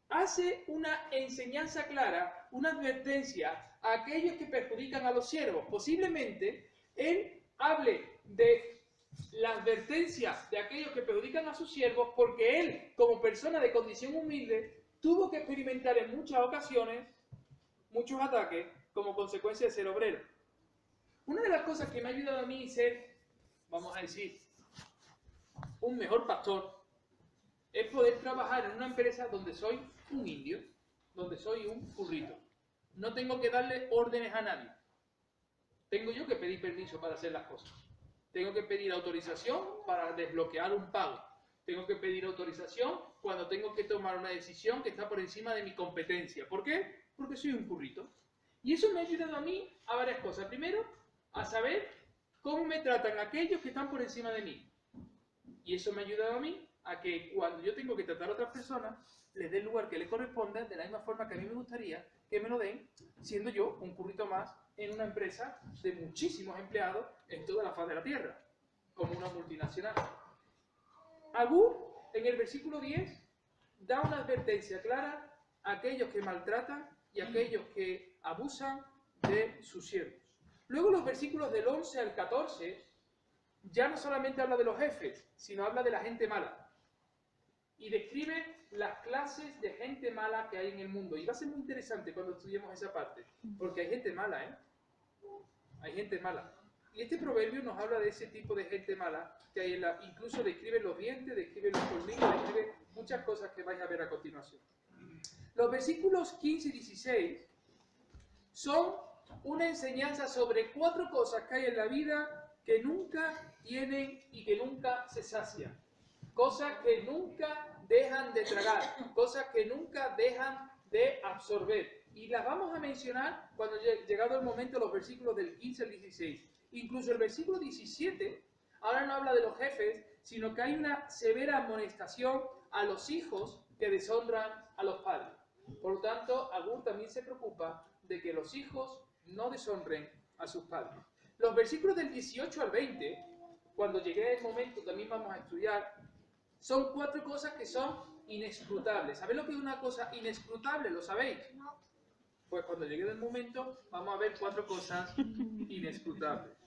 hace una enseñanza clara, una advertencia a aquellos que perjudican a los siervos. Posiblemente él hable de la advertencia de aquellos que perjudican a sus siervos porque él, como persona de condición humilde, tuvo que experimentar en muchas ocasiones muchos ataques como consecuencia de ser obrero. Una de las cosas que me ha ayudado a mí a ser, vamos a decir, un mejor pastor, es poder trabajar en una empresa donde soy un indio, donde soy un burrito. No tengo que darle órdenes a nadie. Tengo yo que pedir permiso para hacer las cosas. Tengo que pedir autorización para desbloquear un pago. Tengo que pedir autorización cuando tengo que tomar una decisión que está por encima de mi competencia. ¿Por qué? Porque soy un burrito. Y eso me ha ayudado a mí a varias cosas. Primero, a saber cómo me tratan aquellos que están por encima de mí. Y eso me ha ayudado a mí a que cuando yo tengo que tratar a otras personas, les dé el lugar que le corresponde de la misma forma que a mí me gustaría que me lo den, siendo yo un currito más en una empresa de muchísimos empleados en toda la faz de la tierra, como una multinacional. Agur, en el versículo 10, da una advertencia clara a aquellos que maltratan y a aquellos que abusan de sus siervos. Luego los versículos del 11 al 14 ya no solamente habla de los jefes, sino habla de la gente mala. Y describe las clases de gente mala que hay en el mundo. Y va a ser muy interesante cuando estudiemos esa parte, porque hay gente mala, ¿eh? Hay gente mala. Y este proverbio nos habla de ese tipo de gente mala que hay incluso describe los dientes, describe los colmillos, describe muchas cosas que vais a ver a continuación. Los versículos 15 y 16 son una enseñanza sobre 4 cosas que hay en la vida que nunca tienen y que nunca se sacian. Cosas que nunca dejan de tragar, cosas que nunca dejan de absorber. Y las vamos a mencionar cuando llegado el momento, los versículos del 15 al 16. Incluso el versículo 17, ahora no habla de los jefes, sino que hay una severa amonestación a los hijos que deshonran a los padres. Por lo tanto, Agur también se preocupa de que los hijos no deshonren a sus padres. Los versículos del 18 al 20, cuando llegue el momento, también vamos a estudiar, son 4 cosas que son inescrutables. ¿Sabéis lo que es una cosa inescrutable? ¿Lo sabéis? No. Pues cuando llegue el momento, vamos a ver 4 cosas inescrutables.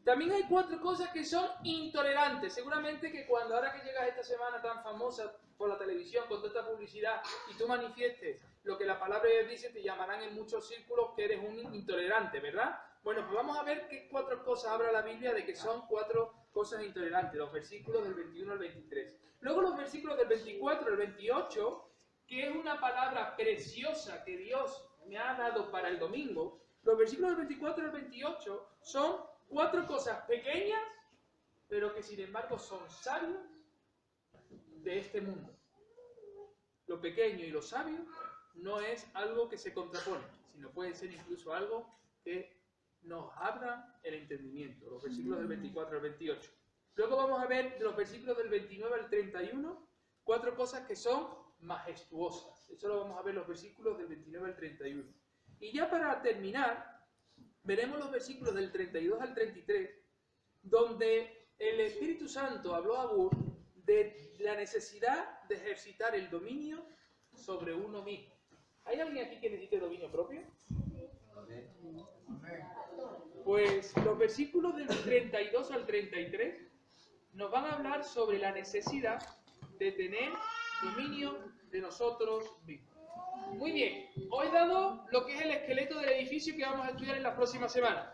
También hay 4 cosas que son intolerantes. Seguramente que cuando ahora que llegas esta semana tan famosa por la televisión, con toda esta publicidad, y tú manifiestes lo que la palabra de Dios dice, te llamarán en muchos círculos que eres un intolerante, ¿verdad? Bueno, pues vamos a ver qué 4 cosas habla la Biblia de que son 4 cosas intolerantes, los versículos del 21 al 23. Luego los versículos del 24 al 28, que es una palabra preciosa que Dios me ha dado para el domingo. Los versículos del 24 al 28 son 4 cosas pequeñas, pero que sin embargo son sabias de este mundo. Lo pequeño y lo sabio no es algo que se contrapone, sino puede ser incluso algo que nos abra el entendimiento. Los versículos del 24 al 28. Luego vamos a ver de los versículos del 29 al 31, 4 cosas que son majestuosas. Eso lo vamos a ver los versículos del 29 al 31. Y ya para terminar, veremos los versículos del 32 al 33, donde el Espíritu Santo habló a Agur de la necesidad de ejercitar el dominio sobre uno mismo. ¿Hay alguien aquí que necesite dominio propio? Pues los versículos del 32 al 33 nos van a hablar sobre la necesidad de tener dominio de nosotros mismos. Muy bien, os he dado lo que es el esqueleto del edificio que vamos a estudiar en las próximas semanas.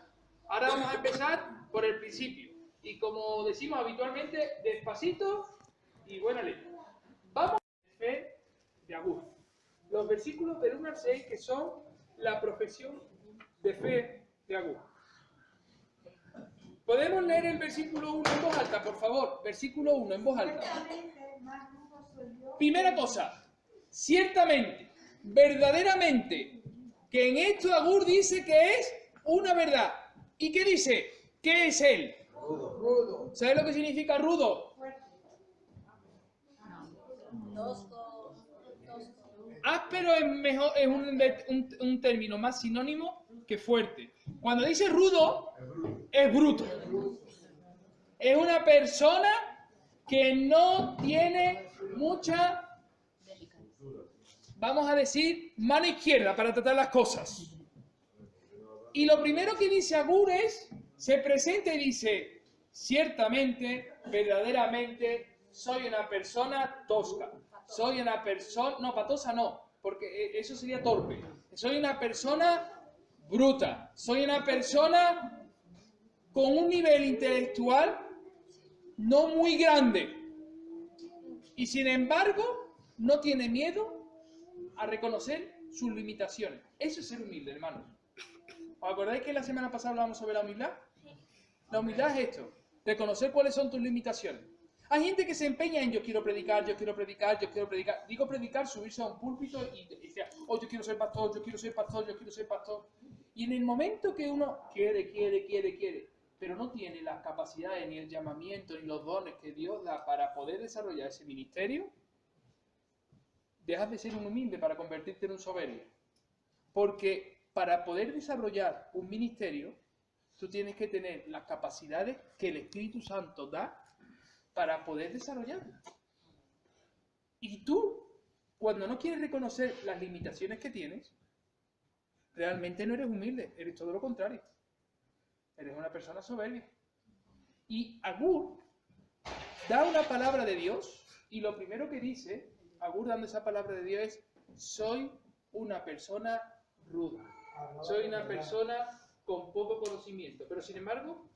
Ahora vamos a empezar por el principio. Y como decimos habitualmente, despacito y buena letra. Vamos a la fe de Agur. Los versículos del 1 al 6, que son la profesión de fe de Agur. ¿Podemos leer el versículo 1 en voz alta, por favor? Versículo 1 en voz alta. Primera cosa, ciertamente, verdaderamente, que en esto Agur dice que es una verdad. ¿Y qué dice? ¿Qué es él? Rudo. ¿Sabes lo que significa rudo? Áspero es un término más sinónimo que fuerte. Cuando dice rudo, es bruto. Es una persona que no tiene mucha, vamos a decir, mano izquierda para tratar las cosas. Y lo primero que dice Agur es, se presenta y dice, ciertamente, verdaderamente, soy una persona tosca. Soy una persona, no, patosa no, porque eso sería torpe. Soy una persona bruta. Soy una persona con un nivel intelectual no muy grande. Y sin embargo, no tiene miedo a reconocer sus limitaciones. Eso es ser humilde, hermanos. ¿Os acordáis que la semana pasada hablábamos sobre la humildad? La humildad es esto, reconocer cuáles son tus limitaciones. Hay gente que se empeña en yo quiero predicar, yo quiero predicar, yo quiero predicar. Digo predicar, subirse a un púlpito y decir, oh, yo quiero ser pastor, yo quiero ser pastor, yo quiero ser pastor. Y en el momento que uno quiere, pero no tiene las capacidades, ni el llamamiento, ni los dones que Dios da para poder desarrollar ese ministerio, dejas de ser un humilde para convertirte en un soberbio. Porque para poder desarrollar un ministerio, tú tienes que tener las capacidades que el Espíritu Santo da para poder desarrollarlo. Y tú, cuando no quieres reconocer las limitaciones que tienes, realmente no eres humilde, eres todo lo contrario. Eres una persona soberbia. Y Agur da una palabra de Dios y lo primero que dice, Agur dando esa palabra de Dios es, soy una persona ruda, soy una persona con poco conocimiento, pero sin embargo,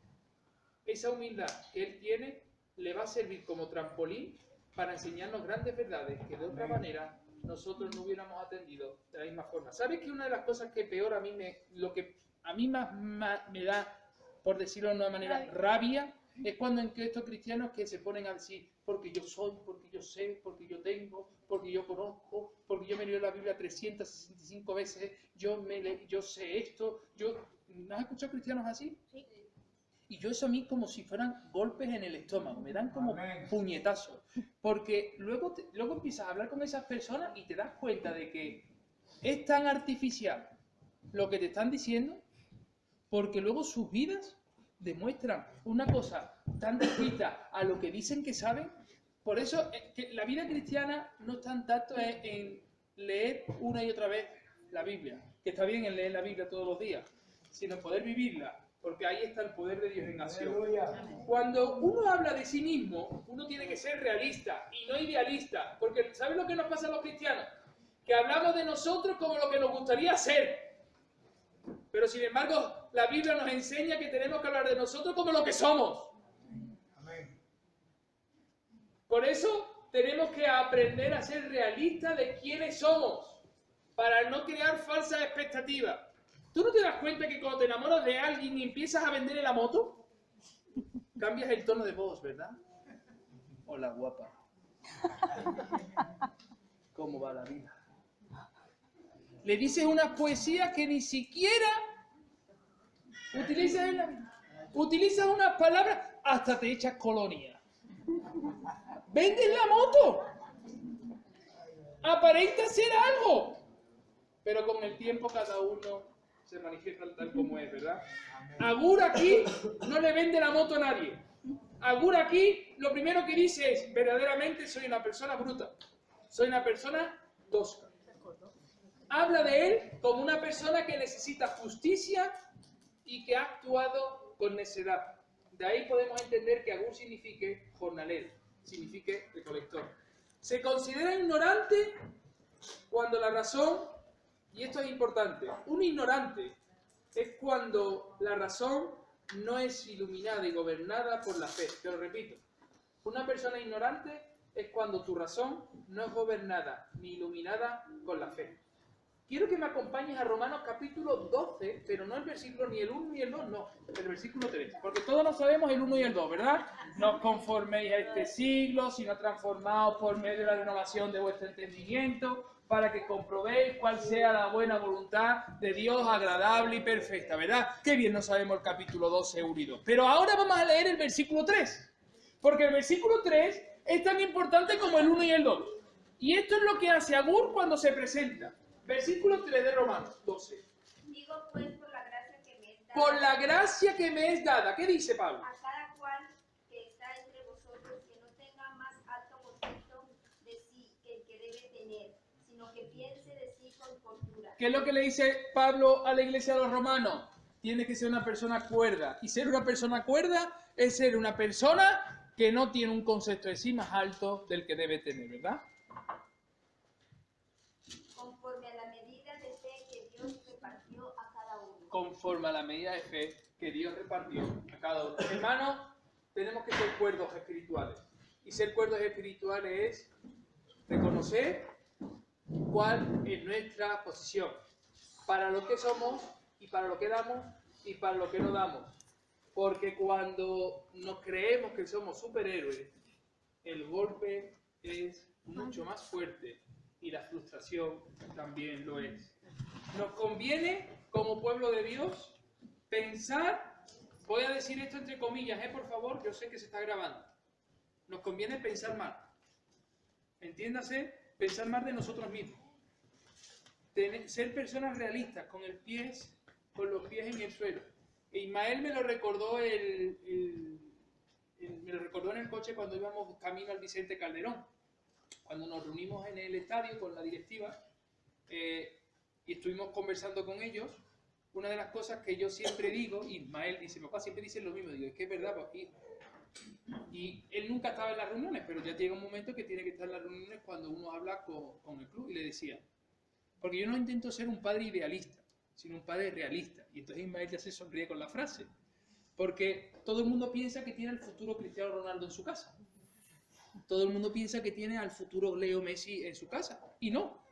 esa humildad que él tiene le va a servir como trampolín para enseñarnos grandes verdades que de otra manera nosotros no hubiéramos atendido de la misma forma. ¿Sabes que una de las cosas que peor a mí lo que a mí más me da, por decirlo de una manera, rabia, es cuando en que estos cristianos que se ponen a decir, porque yo soy, porque yo sé, porque yo tengo, porque yo conozco, porque yo me leo la Biblia 365 veces, yo sé esto, ¿no has escuchado cristianos así? Sí. Y yo eso a mí como si fueran golpes en el estómago, me dan como puñetazos, porque luego empiezas a hablar con esas personas y te das cuenta de que es tan artificial lo que te están diciendo, porque luego sus vidas demuestran una cosa tan distinta a lo que dicen que saben. Por eso que la vida cristiana no es tan tanto en leer una y otra vez la Biblia, que está bien en leer la Biblia todos los días, sino en poder vivirla, porque ahí está el poder de Dios en acción. Cuando uno habla de sí mismo, uno tiene que ser realista y no idealista, porque ¿sabes lo que nos pasa a los cristianos? Que hablamos de nosotros como lo que nos gustaría ser. Pero sin embargo, la Biblia nos enseña que tenemos que hablar de nosotros como lo que somos. Por eso tenemos que aprender a ser realistas de quiénes somos, para no crear falsas expectativas. ¿Tú no te das cuenta que cuando te enamoras de alguien y empiezas a venderle la moto, cambias el tono de voz, ¿verdad? Hola, guapa. ¿Cómo va la vida? Le dices unas poesías que ni siquiera utilizas unas palabras, hasta te echas colonia. Vendes la moto. Aparenta ser algo. Pero con el tiempo cada uno se manifiesta tal como es, ¿verdad? Agur aquí no le vende la moto a nadie. Agur aquí lo primero que dice es, verdaderamente soy una persona bruta. Soy una persona tosca. Habla de él como una persona que necesita justicia y que ha actuado con necedad. De ahí podemos entender que Agur signifique jornalero, signifique recolector. Se considera ignorante cuando la razón, y esto es importante, un ignorante es cuando la razón no es iluminada y gobernada por la fe. Te lo repito, una persona ignorante es cuando tu razón no es gobernada ni iluminada con la fe. Quiero que me acompañes a Romanos capítulo 12, pero no el versículo ni el 1 ni el 2, no, el versículo 3. Porque todos nos sabemos el 1 y el 2, ¿verdad? No os conforméis a este siglo, sino transformaos por medio de la renovación de vuestro entendimiento, para que comprobéis cuál sea la buena voluntad de Dios, agradable y perfecta, ¿verdad? Qué bien no sabemos el capítulo 12, 1 y 2. Pero ahora vamos a leer el versículo 3, porque el versículo 3 es tan importante como el 1 y el 2. Y esto es lo que hace Agur cuando se presenta. Versículo 3 de Romanos 12. Digo pues por la gracia que me es dada. Por la gracia que me es dada. ¿Qué dice Pablo? A cada cual que está entre vosotros que no tenga más alto concepto de sí que el que debe tener, sino que piense de sí con cordura. ¿Qué es lo que le dice Pablo a la iglesia de los romanos? Tiene que ser una persona cuerda. Y ser una persona cuerda es ser una persona que no tiene un concepto de sí más alto del que debe tener, ¿verdad? Conforme a la medida de fe que Dios repartió a cada uno. Conforme a la medida de fe que Dios repartió a cada uno. Hermanos, tenemos que ser cuerdos espirituales. Y ser cuerdos espirituales es reconocer cuál es nuestra posición. Para lo que somos y para lo que damos y para lo que no damos. Porque cuando nos creemos que somos superhéroes, el golpe es mucho más fuerte. Y la frustración también lo es. Nos conviene, como pueblo de Dios, pensar, voy a decir esto entre comillas, por favor, yo sé que se está grabando. Nos conviene pensar mal. Entiéndase, pensar mal de nosotros mismos. Ser personas realistas, con los pies en el suelo. E Ismael me lo recordó en el coche cuando íbamos camino al Vicente Calderón. Cuando nos reunimos en el estadio con la directiva y estuvimos conversando con ellos, una de las cosas que yo siempre digo, Ismael dice, papá, siempre dices lo mismo, digo, es que es verdad, papi, Y él nunca estaba en las reuniones, pero ya llega un momento que tiene que estar en las reuniones cuando uno habla con el club. Y le decía, porque yo no intento ser un padre idealista, sino un padre realista. Y entonces Ismael ya se sonríe con la frase. Porque todo el mundo piensa que tiene al futuro Cristiano Ronaldo en su casa. Todo el mundo piensa que tiene al futuro Leo Messi en su casa. Y no.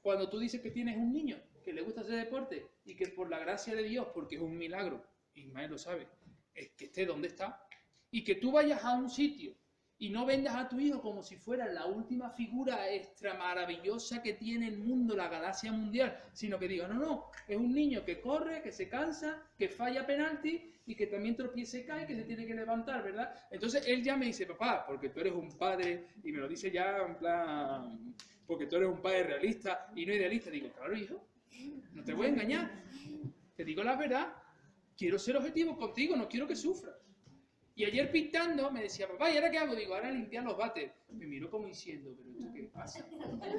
Cuando tú dices que tienes un niño que le gusta hacer deporte y que por la gracia de Dios, porque es un milagro, Ismael lo sabe, es que esté donde está, y que tú vayas a un sitio y no vendas a tu hijo como si fuera la última figura extra maravillosa que tiene el mundo, la galaxia mundial, sino que diga, no, es un niño que corre, que se cansa, que falla penalti y que también tropieza y cae, que se tiene que levantar, ¿verdad? Entonces él ya me dice, papá, porque tú eres un padre, y me lo dice ya en plan, porque tú eres un padre realista y no idealista. Digo, claro, hijo, no te voy a engañar, te digo la verdad, quiero ser objetivo contigo, no quiero que sufras. Y ayer pintando me decía, papá, ¿y ahora qué hago? Digo, ahora limpiar los váteres. Me miró como diciendo, ¿pero esto qué pasa?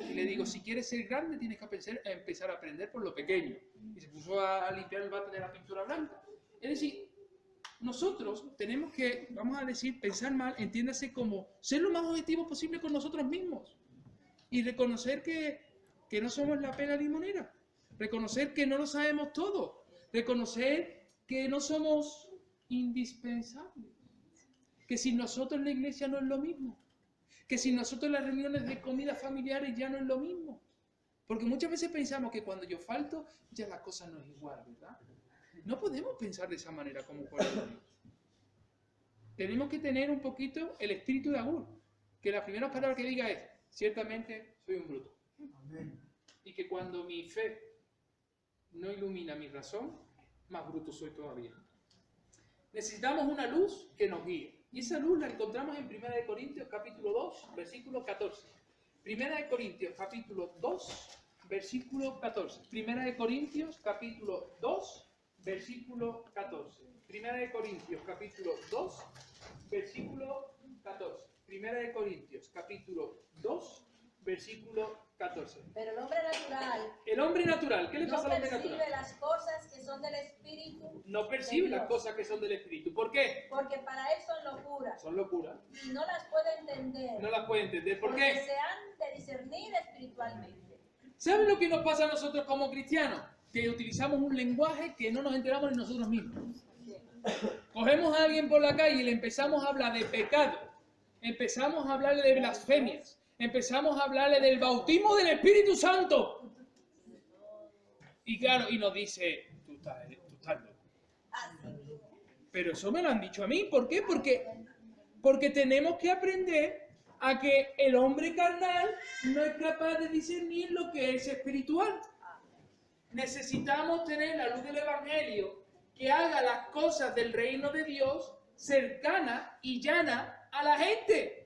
Y le digo, si quieres ser grande tienes que empezar a aprender por lo pequeño. Y se puso a limpiar el váter de la pintura blanca. Es decir, nosotros tenemos que, vamos a decir, pensar mal, entiéndase como ser lo más objetivo posible con nosotros mismos. Y reconocer que no somos la pera limonera. Reconocer que no lo sabemos todo. Reconocer que no somos indispensables. Que sin nosotros la iglesia no es lo mismo. Que sin nosotros las reuniones de comidas familiares ya no es lo mismo. Porque muchas veces pensamos que cuando yo falto, ya la cosa no es igual, ¿verdad? No podemos pensar de esa manera como pueblo de Dios. Tenemos que tener un poquito el espíritu de Agur. Que la primera palabra que diga es, ciertamente soy un bruto. Amén. Y que cuando mi fe no ilumina mi razón, más bruto soy todavía. Necesitamos una luz que nos guíe. Y esa luz la encontramos en 1 Corintios capítulo 2, versículo 14. 1 Corintios capítulo 2, versículo 14. 1 Corintios capítulo 2, versículo 14. 1 Corintios capítulo 2, versículo 14. 1 Corintios capítulo 2, versículo 14. Pero el hombre natural. El hombre natural, ¿qué le pasa al hombre natural? No percibe las cosas que son del Espíritu. No percibe las cosas que son del Espíritu. ¿Por qué? Porque para él son locura. Son locura. Y no las puede entender. No las puede entender. ¿Por porque qué? se han de discernir espiritualmente. ¿Saben lo que nos pasa a nosotros como cristianos? Que utilizamos un lenguaje que no nos enteramos ni nosotros mismos. Cogemos a alguien por la calle y le empezamos a hablar de pecado. Empezamos a hablarle de blasfemias. Empezamos a hablarle del bautismo del Espíritu Santo. Y claro, y nos dice, tú estás loco. Pero eso me lo han dicho a mí. ¿Por qué? Porque tenemos que aprender a que el hombre carnal no es capaz de discernir lo que es espiritual. Necesitamos tener la luz del Evangelio que haga las cosas del reino de Dios cercana y llana a la gente.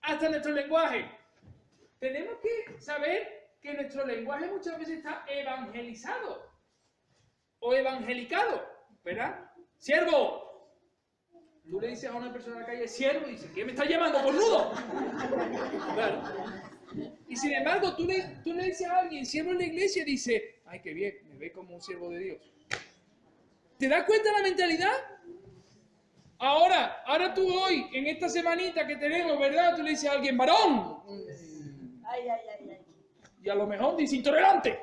Hasta nuestro lenguaje. Tenemos que saber que nuestro lenguaje muchas veces está evangelizado o evangelicado, ¿verdad? ¡Siervo! Tú le dices a una persona en la calle, siervo, y dice, ¿qué me está llamando, cornudo? Claro. Y sin embargo, tú le dices a alguien, siervo en la iglesia, y dice, ay, qué bien, me ve como un siervo de Dios. ¿Te das cuenta de la mentalidad? Ahora tú hoy, en esta semanita que tenemos, ¿verdad? Tú le dices a alguien, varón. Ay. Y a lo mejor dice, intolerante.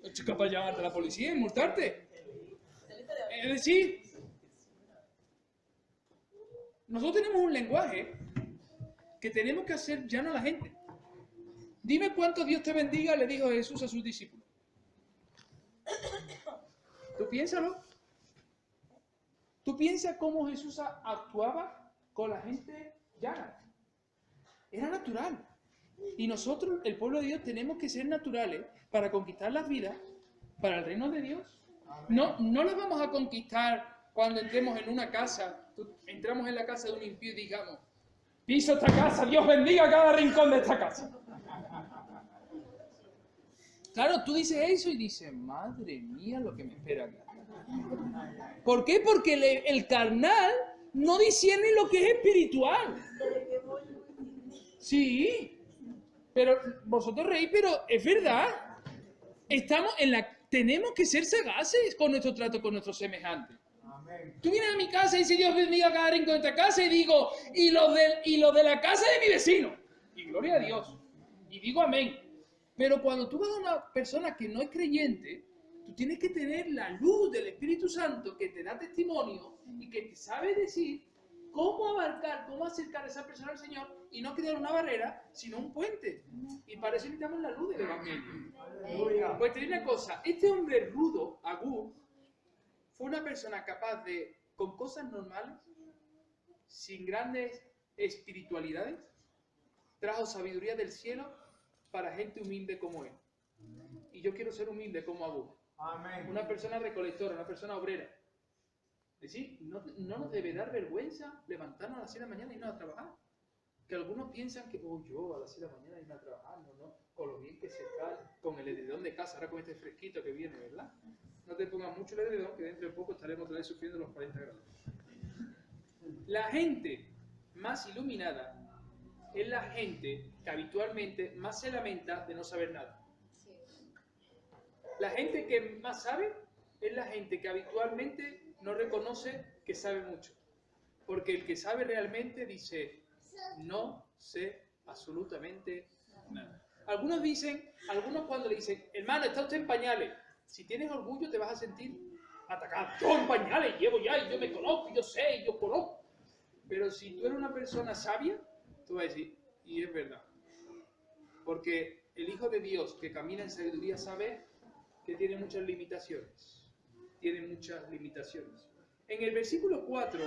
Es capaz de llamarte a la policía y multarte. Es decir, nosotros tenemos un lenguaje que tenemos que hacer llano a la gente. Dime cuánto Dios te bendiga, le dijo Jesús a sus discípulos. Tú piénsalo. Tú piensas cómo Jesús actuaba con la gente llana. Era natural. Y nosotros, el pueblo de Dios, tenemos que ser naturales para conquistar las vidas para el reino de Dios. No las vamos a conquistar cuando entremos en una casa. Entramos en la casa de un impío y digamos, piso esta casa, Dios bendiga cada rincón de esta casa. Claro, tú dices eso y dices, madre mía, lo que me espera acá. ¿Por qué? Porque el carnal no discierne lo que es espiritual. Sí, pero vosotros reís, pero es verdad. Tenemos que ser sagaces con nuestro trato con nuestros semejantes. Tú vienes a mi casa y dices, Dios bendiga a cada rincón de esta casa, y digo, y los de la casa de mi vecino. Y gloria a Dios. Y digo amén. Pero cuando tú vas a una persona que no es creyente, tú tienes que tener la luz del Espíritu Santo que te da testimonio y que te sabe decir cómo abarcar, cómo acercar a esa persona al Señor y no crear una barrera, sino un puente. Y para eso necesitamos la luz del Evangelio. Pues te digo una cosa, este hombre rudo, Agur, fue una persona capaz de, con cosas normales, sin grandes espiritualidades, trajo sabiduría del cielo para gente humilde como él. Y yo quiero ser humilde como Agur. Una persona recolectora, una persona obrera. Es decir, no nos debe dar vergüenza levantarnos a las 6 de la mañana y irnos a trabajar. Que algunos piensan que, yo a las 6 de la mañana irme a trabajar, no, con lo bien que se está con el edredón de casa, ahora con este fresquito que viene, ¿verdad? No te pongas mucho el edredón, que dentro de poco estaremos otra vez sufriendo los 40 grados. La gente más iluminada es la gente que habitualmente más se lamenta de no saber nada. La gente que más sabe es la gente que habitualmente no reconoce que sabe mucho. Porque el que sabe realmente dice, no sé absolutamente nada. Algunos cuando le dicen, hermano, está usted en pañales. Si tienes orgullo te vas a sentir atacado. Yo en pañales llevo ya, y yo me conozco, y yo sé, y yo conozco. Pero si tú eres una persona sabia, tú vas a decir, y es verdad. Porque el Hijo de Dios que camina en sabiduría sabe que tiene muchas limitaciones. Tiene muchas limitaciones. En el versículo 4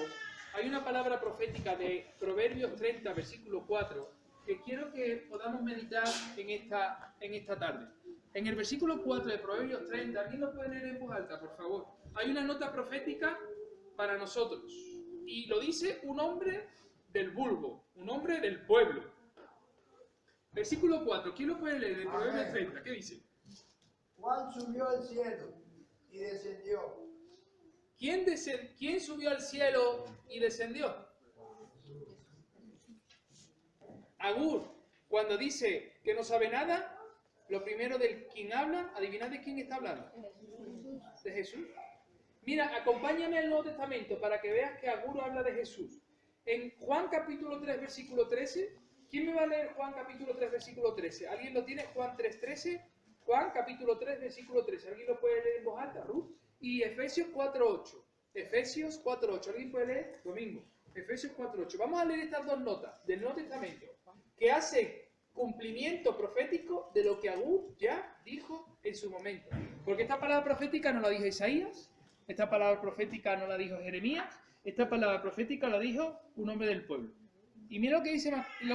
hay una palabra profética de Proverbios 30, versículo 4, que quiero que podamos meditar en esta tarde. En el versículo 4 de Proverbios 30, ¿alguien lo puede leer en voz alta, por favor? Hay una nota profética para nosotros. Y lo dice un hombre del vulgo, un hombre del pueblo. Versículo 4, ¿quién lo puede leer de Proverbios 30? ¿Qué dice? Juan subió al cielo y descendió. ¿Quién subió al cielo y descendió? Agur, cuando dice que no sabe nada, lo primero del quien habla, adivinad de quién está hablando. De Jesús. Mira, acompáñame al Nuevo Testamento para que veas que Agur habla de Jesús. En Juan capítulo 3, versículo 13, ¿quién me va a leer Juan capítulo 3, versículo 13? ¿Alguien lo tiene? Juan 3, 13. Juan capítulo 3, versículo 13. ¿Alguien lo puede leer en voz alta, Ruth? Y Efesios 4, 8. Efesios 4, 8. ¿Alguien puede leer? Domingo. Efesios 4, 8. Vamos a leer estas dos notas del Nuevo Testamento que hacen cumplimiento profético de lo que Agur ya dijo en su momento. Porque esta palabra profética no la dijo Isaías, esta palabra profética no la dijo Jeremías, esta palabra profética la dijo un hombre del pueblo. Y mira lo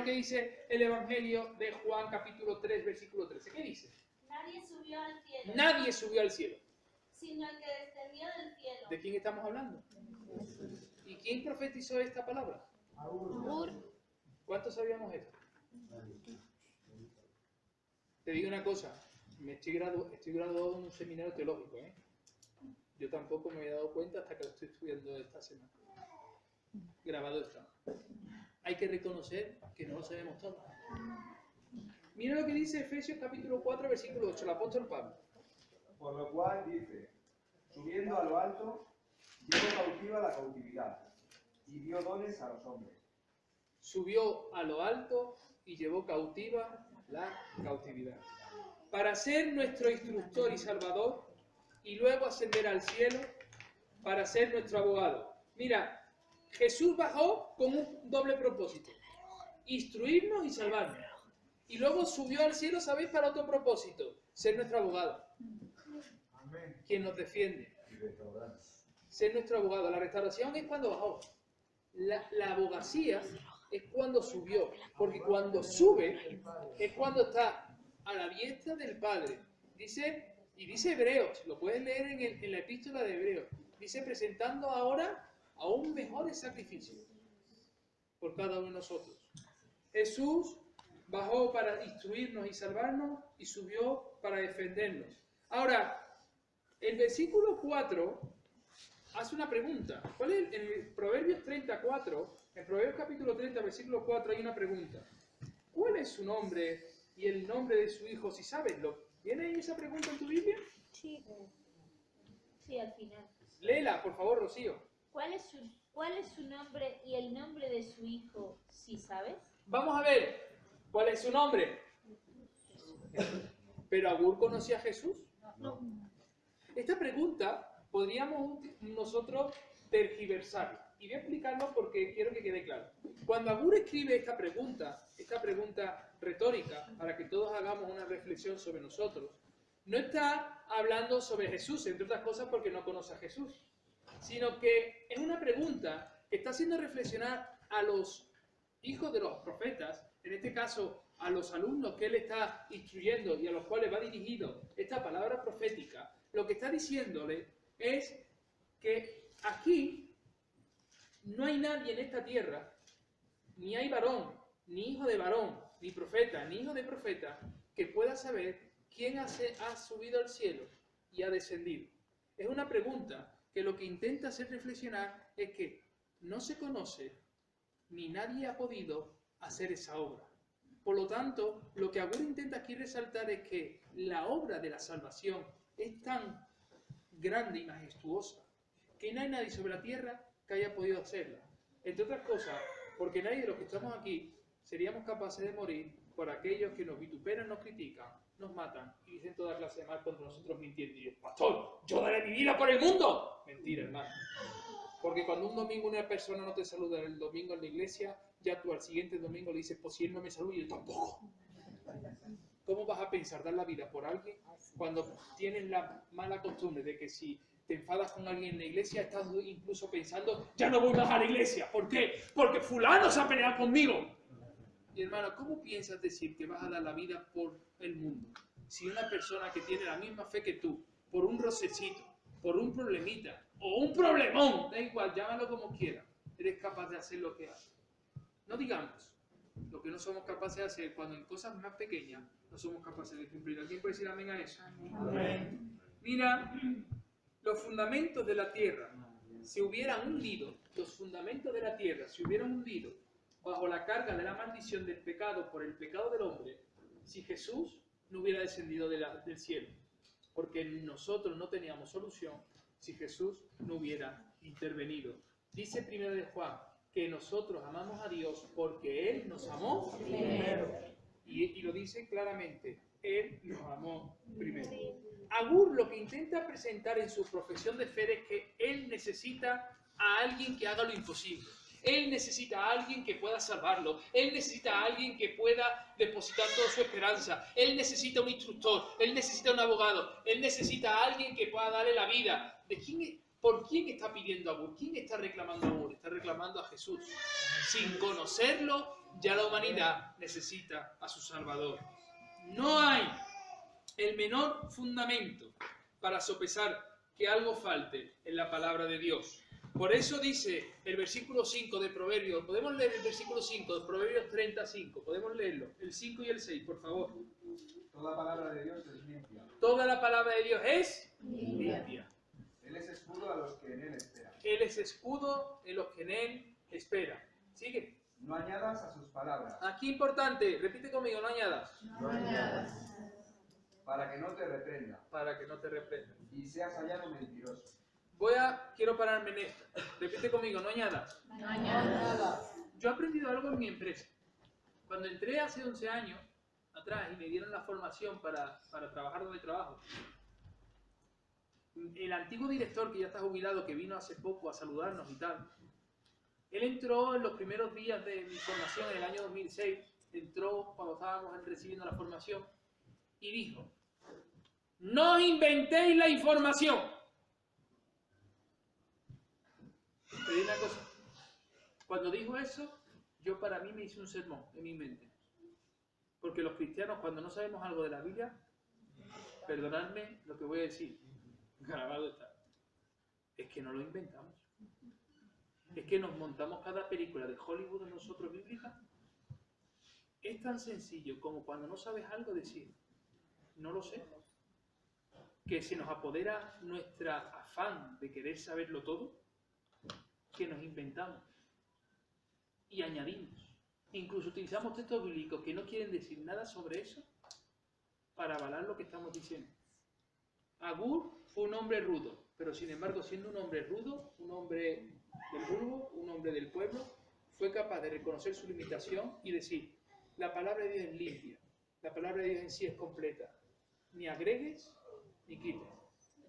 que dice el Evangelio de Juan capítulo 3, versículo 13. ¿Qué dice? Nadie subió al cielo. Nadie subió al cielo. Sino el que descendió del cielo. ¿De quién estamos hablando? ¿Y quién profetizó esta palabra? Agur. ¿Cuántos sabíamos esto? Te digo una cosa, estoy graduado en un seminario teológico, ¿eh? Yo tampoco me había dado cuenta hasta que lo estoy estudiando esta semana. Grabado está. Hay que reconocer que no lo sabemos todo. Mira lo que dice Efesios capítulo 4, versículo 8, el apóstol Pablo. Por lo cual dice, subiendo a lo alto, llevó cautiva la cautividad y dio dones a los hombres. Subió a lo alto y llevó cautiva la cautividad. Para ser nuestro instructor y salvador y luego ascender al cielo para ser nuestro abogado. Mira, Jesús bajó con un doble propósito. Instruirnos y salvarnos. Y luego subió al cielo, ¿sabéis? Para otro propósito. Ser nuestro abogado. Quien nos defiende. Ser nuestro abogado. La restauración es cuando bajó. La abogacía es cuando subió. Porque cuando sube es cuando está a la diestra del Padre. Dice Hebreos, lo puedes leer en la epístola de Hebreos. Dice, presentando ahora aún mejores sacrificios por cada uno de nosotros. Jesús bajó para instruirnos y salvarnos y subió para defendernos. Ahora, el versículo 4 hace una pregunta. ¿Cuál es? En el Proverbios 34, en Proverbios capítulo 30, versículo 4 hay una pregunta. ¿Cuál es su nombre y el nombre de su hijo? Si sabes, ¿tiene ahí esa pregunta en tu Biblia? Sí. Sí, al final. Léela, por favor, Rocío. ¿Cuál es su nombre y el nombre de su hijo, si sabes? Vamos a ver, ¿cuál es su nombre? ¿Pero Agur conocía a Jesús? No. Esta pregunta podríamos nosotros tergiversarla. Y voy a explicarlo porque quiero que quede claro. Cuando Agur escribe esta pregunta retórica, para que todos hagamos una reflexión sobre nosotros, no está hablando sobre Jesús, entre otras cosas porque no conoce a Jesús, sino que es una pregunta que está haciendo reflexionar a los hijos de los profetas, en este caso a los alumnos que él está instruyendo y a los cuales va dirigido esta palabra profética. Lo que está diciéndole es que aquí no hay nadie en esta tierra, ni hay varón, ni hijo de varón, ni profeta, ni hijo de profeta, que pueda saber quién ha subido al cielo y ha descendido. Es una pregunta que lo que intenta hacer reflexionar es que no se conoce, ni nadie ha podido hacer esa obra. Por lo tanto, lo que Agur intenta aquí resaltar es que la obra de la salvación es tan grande y majestuosa que no hay nadie sobre la tierra que haya podido hacerla. Entre otras cosas, porque nadie de los que estamos aquí seríamos capaces de morir por aquellos que nos vituperan, nos critican, nos matan y dicen toda clase de mal contra nosotros mintiendo. Y yo, pastor, yo daré mi vida por el mundo. Mentira, hermano. Porque cuando un domingo una persona no te saluda el domingo en la iglesia, ya tú al siguiente domingo le dices, pues si él no me saluda, yo tampoco. ¿Cómo vas a pensar dar la vida por alguien cuando tienes la mala costumbre de que si te enfadas con alguien en la iglesia, estás incluso pensando, ya no voy más a la iglesia? ¿Por qué? Porque fulano se ha peleado conmigo. Y hermano, ¿cómo piensas decir que vas a dar la vida por el mundo? Si una persona que tiene la misma fe que tú, por un rocecito, por un problemita, o un problemón, da igual, llámalo como quieras, eres capaz de hacer lo que haces. No digamos lo que no somos capaces de hacer cuando en cosas más pequeñas no somos capaces de cumplir. ¿Alguien puede decir amén a eso? Amén. Mira, los fundamentos de la tierra se hubieran hundido, bajo la carga de la maldición del pecado por el pecado del hombre, si Jesús no hubiera descendido del cielo. Porque nosotros no teníamos solución si Jesús no hubiera intervenido. Dice 1 de Juan que nosotros amamos a Dios porque Él nos amó primero. Y lo dice claramente, Él nos amó primero. Agur lo que intenta presentar en su profesión de fe es que él necesita a alguien que haga lo imposible. Él necesita a alguien que pueda salvarlo. Él necesita a alguien que pueda depositar toda su esperanza. Él necesita un instructor. Él necesita un abogado. Él necesita a alguien que pueda darle la vida. ¿Por quién está pidiendo Agur? ¿Quién está reclamando a Agur? Está reclamando a Jesús. Sin conocerlo, ya la humanidad necesita a su Salvador. No hay el menor fundamento para sopesar que algo falte en la palabra de Dios. Por eso dice el versículo 5 de Proverbios, podemos leer el versículo 5 de Proverbios 35, podemos leerlo, el 5 y el 6, por favor. Toda palabra de Dios es limpia. Toda la palabra de Dios es limpia. Él es escudo a los que en él esperan. Él es escudo en los que en él esperan. Sigue. No añadas a sus palabras. Aquí importante, repite conmigo, no añadas. No añadas. Para que no te reprenda. Para que no te reprenda. Y seas hallado mentiroso. Quiero pararme en esto. Repite conmigo, no añadas. No añadas. Yo he aprendido algo en mi empresa. Cuando entré hace 11 años atrás y me dieron la formación para trabajar donde trabajo, el antiguo director, que ya está jubilado, que vino hace poco a saludarnos y tal, él entró en los primeros días de mi formación en el año 2006, entró cuando estábamos recibiendo la formación y dijo: no inventéis la información. Te digo una cosa, cuando dijo eso, yo para mí me hice un sermón en mi mente. Porque los cristianos, cuando no sabemos algo de la Biblia, perdonadme lo que voy a decir, grabado está, es que no lo inventamos. Es que nos montamos cada película de Hollywood nosotros bíblica. Es tan sencillo como cuando no sabes algo decir, no lo sé. Que se nos apodera nuestro afán de querer saberlo todo, que nos inventamos y añadimos. Incluso utilizamos textos bíblicos que no quieren decir nada sobre eso para avalar lo que estamos diciendo. Agur fue un hombre rudo, pero sin embargo, siendo un hombre rudo, un hombre del burgo, un hombre del pueblo, fue capaz de reconocer su limitación y decir, la palabra de Dios es limpia, la palabra de Dios en sí es completa, ni agregues ni quites.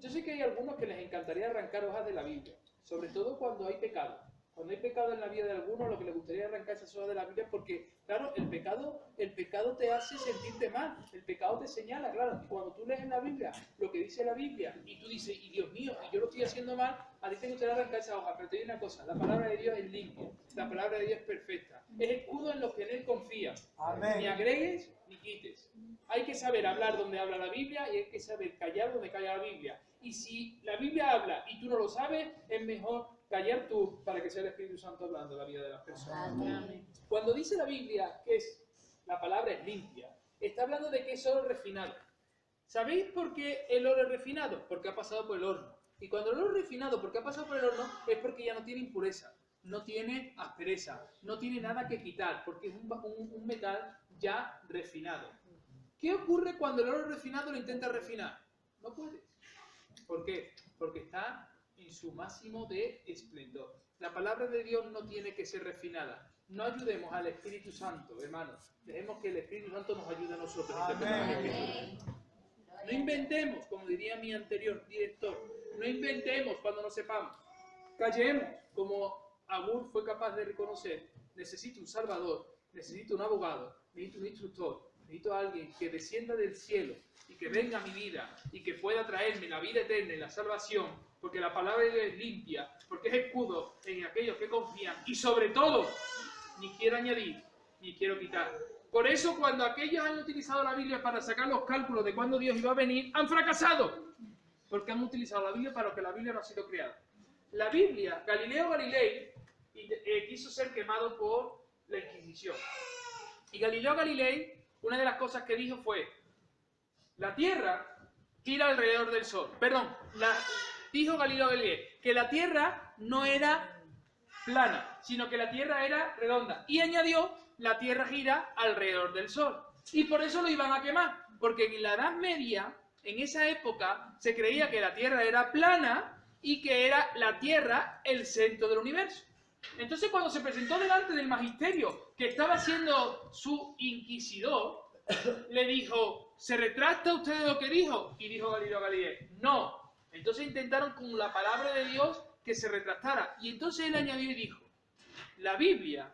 Yo sé que hay algunos que les encantaría arrancar hojas de la Biblia, sobre todo cuando hay pecado. Cuando hay pecado en la vida de algunos, lo que les gustaría arrancar esas hojas de la Biblia, porque, claro, el pecado te hace sentirte mal, el pecado te señala, claro. Y cuando tú lees en la Biblia lo que dice la Biblia, y tú dices, y Dios mío, y yo lo estoy haciendo mal, a ti te gustaría arrancar esa hoja. Pero te digo una cosa, la palabra de Dios es limpia, la palabra de Dios es perfecta, es escudo en los que en Él confían. Amén. Ni agregues ni quites. Hay que saber hablar donde habla la Biblia y hay que saber callar donde calla la Biblia. Y si la Biblia habla y tú no lo sabes, es mejor callar tú para que sea el Espíritu Santo hablando en la vida de las personas. Amén. Cuando dice la Biblia que la palabra es limpia, está hablando de que es oro refinado. ¿Sabéis por qué el oro es refinado? Porque ha pasado por el horno. Y cuando el oro es refinado porque ha pasado por el horno es porque ya no tiene impureza, no tiene aspereza, no tiene nada que quitar, porque es un metal ya refinado. ¿Qué ocurre cuando el oro refinado lo intenta refinar? No puedes. ¿Por qué? Porque está en su máximo de esplendor. La palabra de Dios no tiene que ser refinada. No ayudemos al Espíritu Santo, hermanos. Dejemos que el Espíritu Santo nos ayude a nosotros. No inventemos, como diría mi anterior director, no inventemos cuando no sepamos. Callemos, como Agur fue capaz de reconocer. Necesito un salvador, necesito un abogado, necesito un instructor, necesito a alguien que descienda del cielo y que venga a mi vida y que pueda traerme la vida eterna y la salvación, porque la palabra de Dios es limpia, porque es escudo en aquellos que confían y sobre todo, ni quiero añadir, ni quiero quitar. Por eso cuando aquellos han utilizado la Biblia para sacar los cálculos de cuándo Dios iba a venir, han fracasado, porque han utilizado la Biblia para lo que la Biblia no ha sido creada. La Biblia, Galileo Galilei quiso ser quemado por la Inquisición. Y Galileo Galilei, una de las cosas que dijo fue, la Tierra gira alrededor del Sol. Perdón, dijo Galileo Galilei que la Tierra no era plana, sino que la Tierra era redonda. Y añadió, la Tierra gira alrededor del Sol. Y por eso lo iban a quemar, porque en la Edad Media, en esa época, se creía que la Tierra era plana y que era la Tierra el centro del universo. Entonces cuando se presentó delante del magisterio, que estaba siendo su inquisidor, le dijo, ¿se retracta usted de lo que dijo? Y dijo Galileo Galilei, no. Entonces intentaron con la palabra de Dios que se retractara. Y entonces él añadió y dijo, la Biblia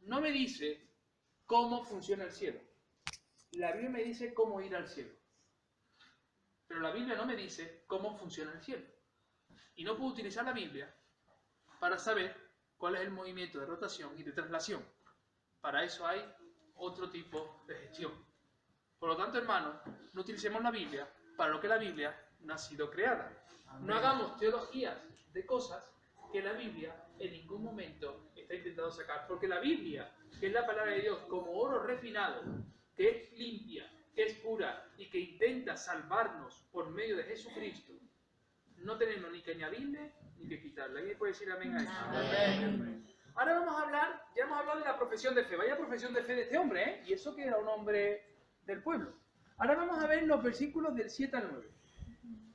no me dice cómo funciona el cielo. La Biblia me dice cómo ir al cielo. Pero la Biblia no me dice cómo funciona el cielo. Y no puedo utilizar la Biblia para saber cuál es el movimiento de rotación y de traslación. Para eso hay otro tipo de gestión. Por lo tanto, hermanos, no utilicemos la Biblia para lo que la Biblia no ha sido creada. No hagamos teologías de cosas que la Biblia en ningún momento está intentando sacar. Porque la Biblia, que es la palabra de Dios, como oro refinado, que es limpia, que es pura y que intenta salvarnos por medio de Jesucristo, no tenemos ni que añadirle ni que quitarle. ¿Alguien puede decir amén a eso? Amén. Ahora vamos a hablar, ya hemos hablado de la profesión de fe. Vaya profesión de fe de este hombre, ¿eh? Y eso que era un hombre del pueblo. Ahora vamos a ver los versículos del 7 al 9.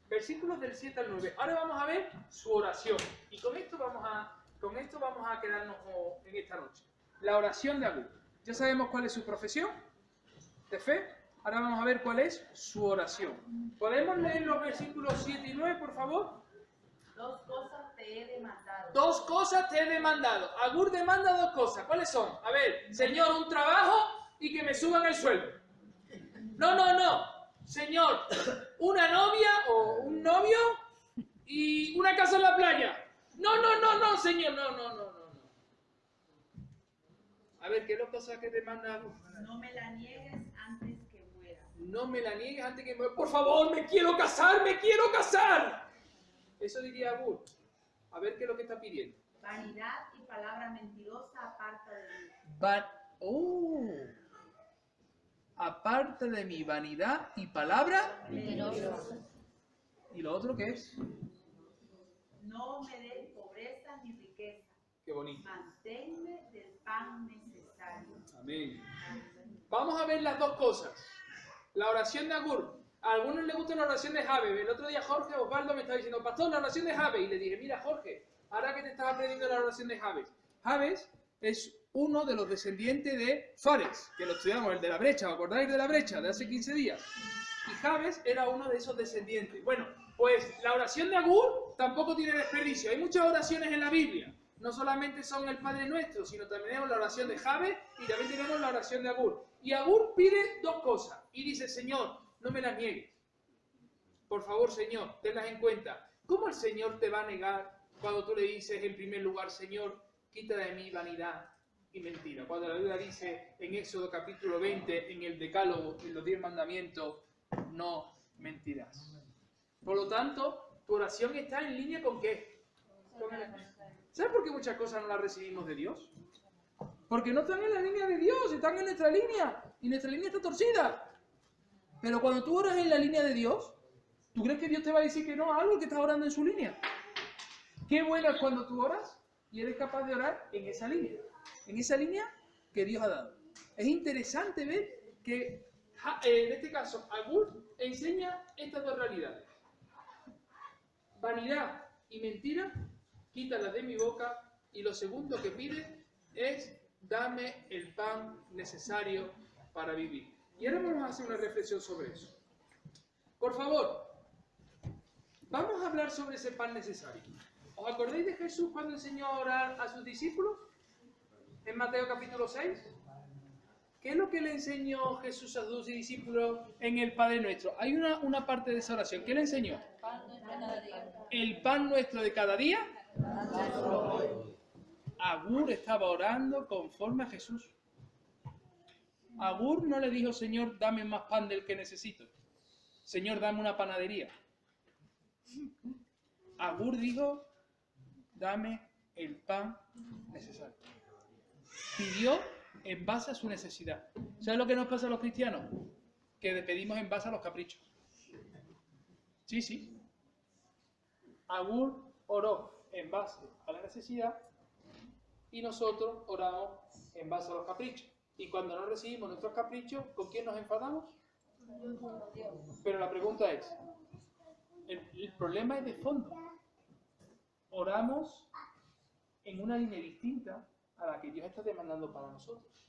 Versículos del 7 al 9. Ahora vamos a ver su oración. Y con esto vamos a quedarnos en esta noche. La oración de Agur. Ya sabemos cuál es su profesión de fe. Ahora vamos a ver cuál es su oración. ¿Podemos leer los versículos 7 y 9, por favor? Dos cosas te he demandado. Dos cosas te he demandado. Agur demanda dos cosas. ¿Cuáles son? A ver, Señor, un trabajo y que me suban el sueldo. No. Señor, una novia o un novio y una casa en la playa. No, Señor, no. A ver, ¿qué es la cosa que demanda Agur? No me la niegues antes que muera. No me la niegues antes que muera. Por favor, me quiero casar. Eso diría Agur. A ver qué es lo que está pidiendo. Vanidad y palabra mentirosa aparta de mí. Aparta de mí vanidad y palabra mentirosa. ¿Y lo otro qué es? No me des pobreza ni riqueza. Qué bonito. Manténme del pan necesario. Amén. Vamos a ver las dos cosas. La oración de Agur. A algunos les gusta la oración de Jabes. El otro día Jorge Osvaldo me estaba diciendo, pastor, la oración de Jabes. Y le dije, mira Jorge, ahora que te estás aprendiendo la oración de Jabes. Jabes es uno de los descendientes de Fares, que lo estudiamos, el de la brecha, ¿os acordáis de la brecha de hace 15 días? Y Jabes era uno de esos descendientes. Bueno, pues la oración de Agur tampoco tiene desperdicio. Hay muchas oraciones en la Biblia. No solamente son el Padre Nuestro, sino también tenemos la oración de Jabes y también tenemos la oración de Agur. Y Agur pide dos cosas. Y dice, Señor, no me las niegues. Por favor, Señor, tenlas en cuenta. ¿Cómo el Señor te va a negar cuando tú le dices en primer lugar, Señor, quita de mí vanidad y mentira? Cuando la Biblia dice en Éxodo capítulo 20, en el Decálogo, en los 10 mandamientos, no mentirás. Por lo tanto, tu oración está en línea con ¿qué? ¿Sabes por qué muchas cosas no las recibimos de Dios? Porque no están en la línea de Dios, están en nuestra línea. Y nuestra línea está torcida. Pero cuando tú oras en la línea de Dios, ¿tú crees que Dios te va a decir que no a algo que estás orando en su línea? Qué bueno es cuando tú oras y eres capaz de orar en esa línea que Dios ha dado. Es interesante ver que en este caso Agur enseña estas dos realidades. Vanidad y mentira, quítalas de mi boca, y lo segundo que pide es dame el pan necesario para vivir. Y ahora vamos a hacer una reflexión sobre eso. Por favor, vamos a hablar sobre ese pan necesario. ¿Os acordáis de Jesús cuando enseñó a orar a sus discípulos? En Mateo capítulo 6. ¿Qué es lo que le enseñó Jesús a sus discípulos en el Padre Nuestro? Hay una parte de esa oración. ¿Qué le enseñó? El pan nuestro de cada día. Agur estaba orando conforme a Jesús. Agur no le dijo, Señor, dame más pan del que necesito. Señor, dame una panadería. Agur dijo, dame el pan necesario. Pidió en base a su necesidad. ¿Sabes lo que nos pasa a los cristianos? Que pedimos en base a los caprichos. Sí, sí. Agur oró en base a la necesidad y nosotros oramos en base a los caprichos. Y cuando no recibimos nuestros caprichos, ¿con quién nos enfadamos? Pero la pregunta es, el problema es de fondo. Oramos en una línea distinta a la que Dios está demandando para nosotros.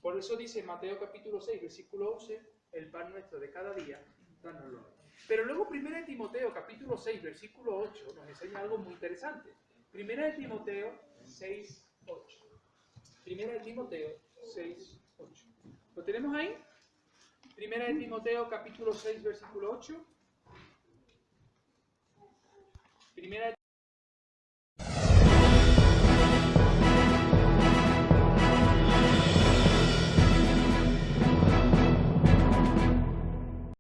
Por eso dice Mateo capítulo 6, versículo 11, el pan nuestro de cada día, dánoslo. Pero luego 1 Timoteo capítulo 6, versículo 8, nos enseña algo muy interesante. 1 Timoteo 6, 8. 1 Timoteo 6, 8. ¿Lo tenemos ahí? 1 Timoteo capítulo 6, versículo 8.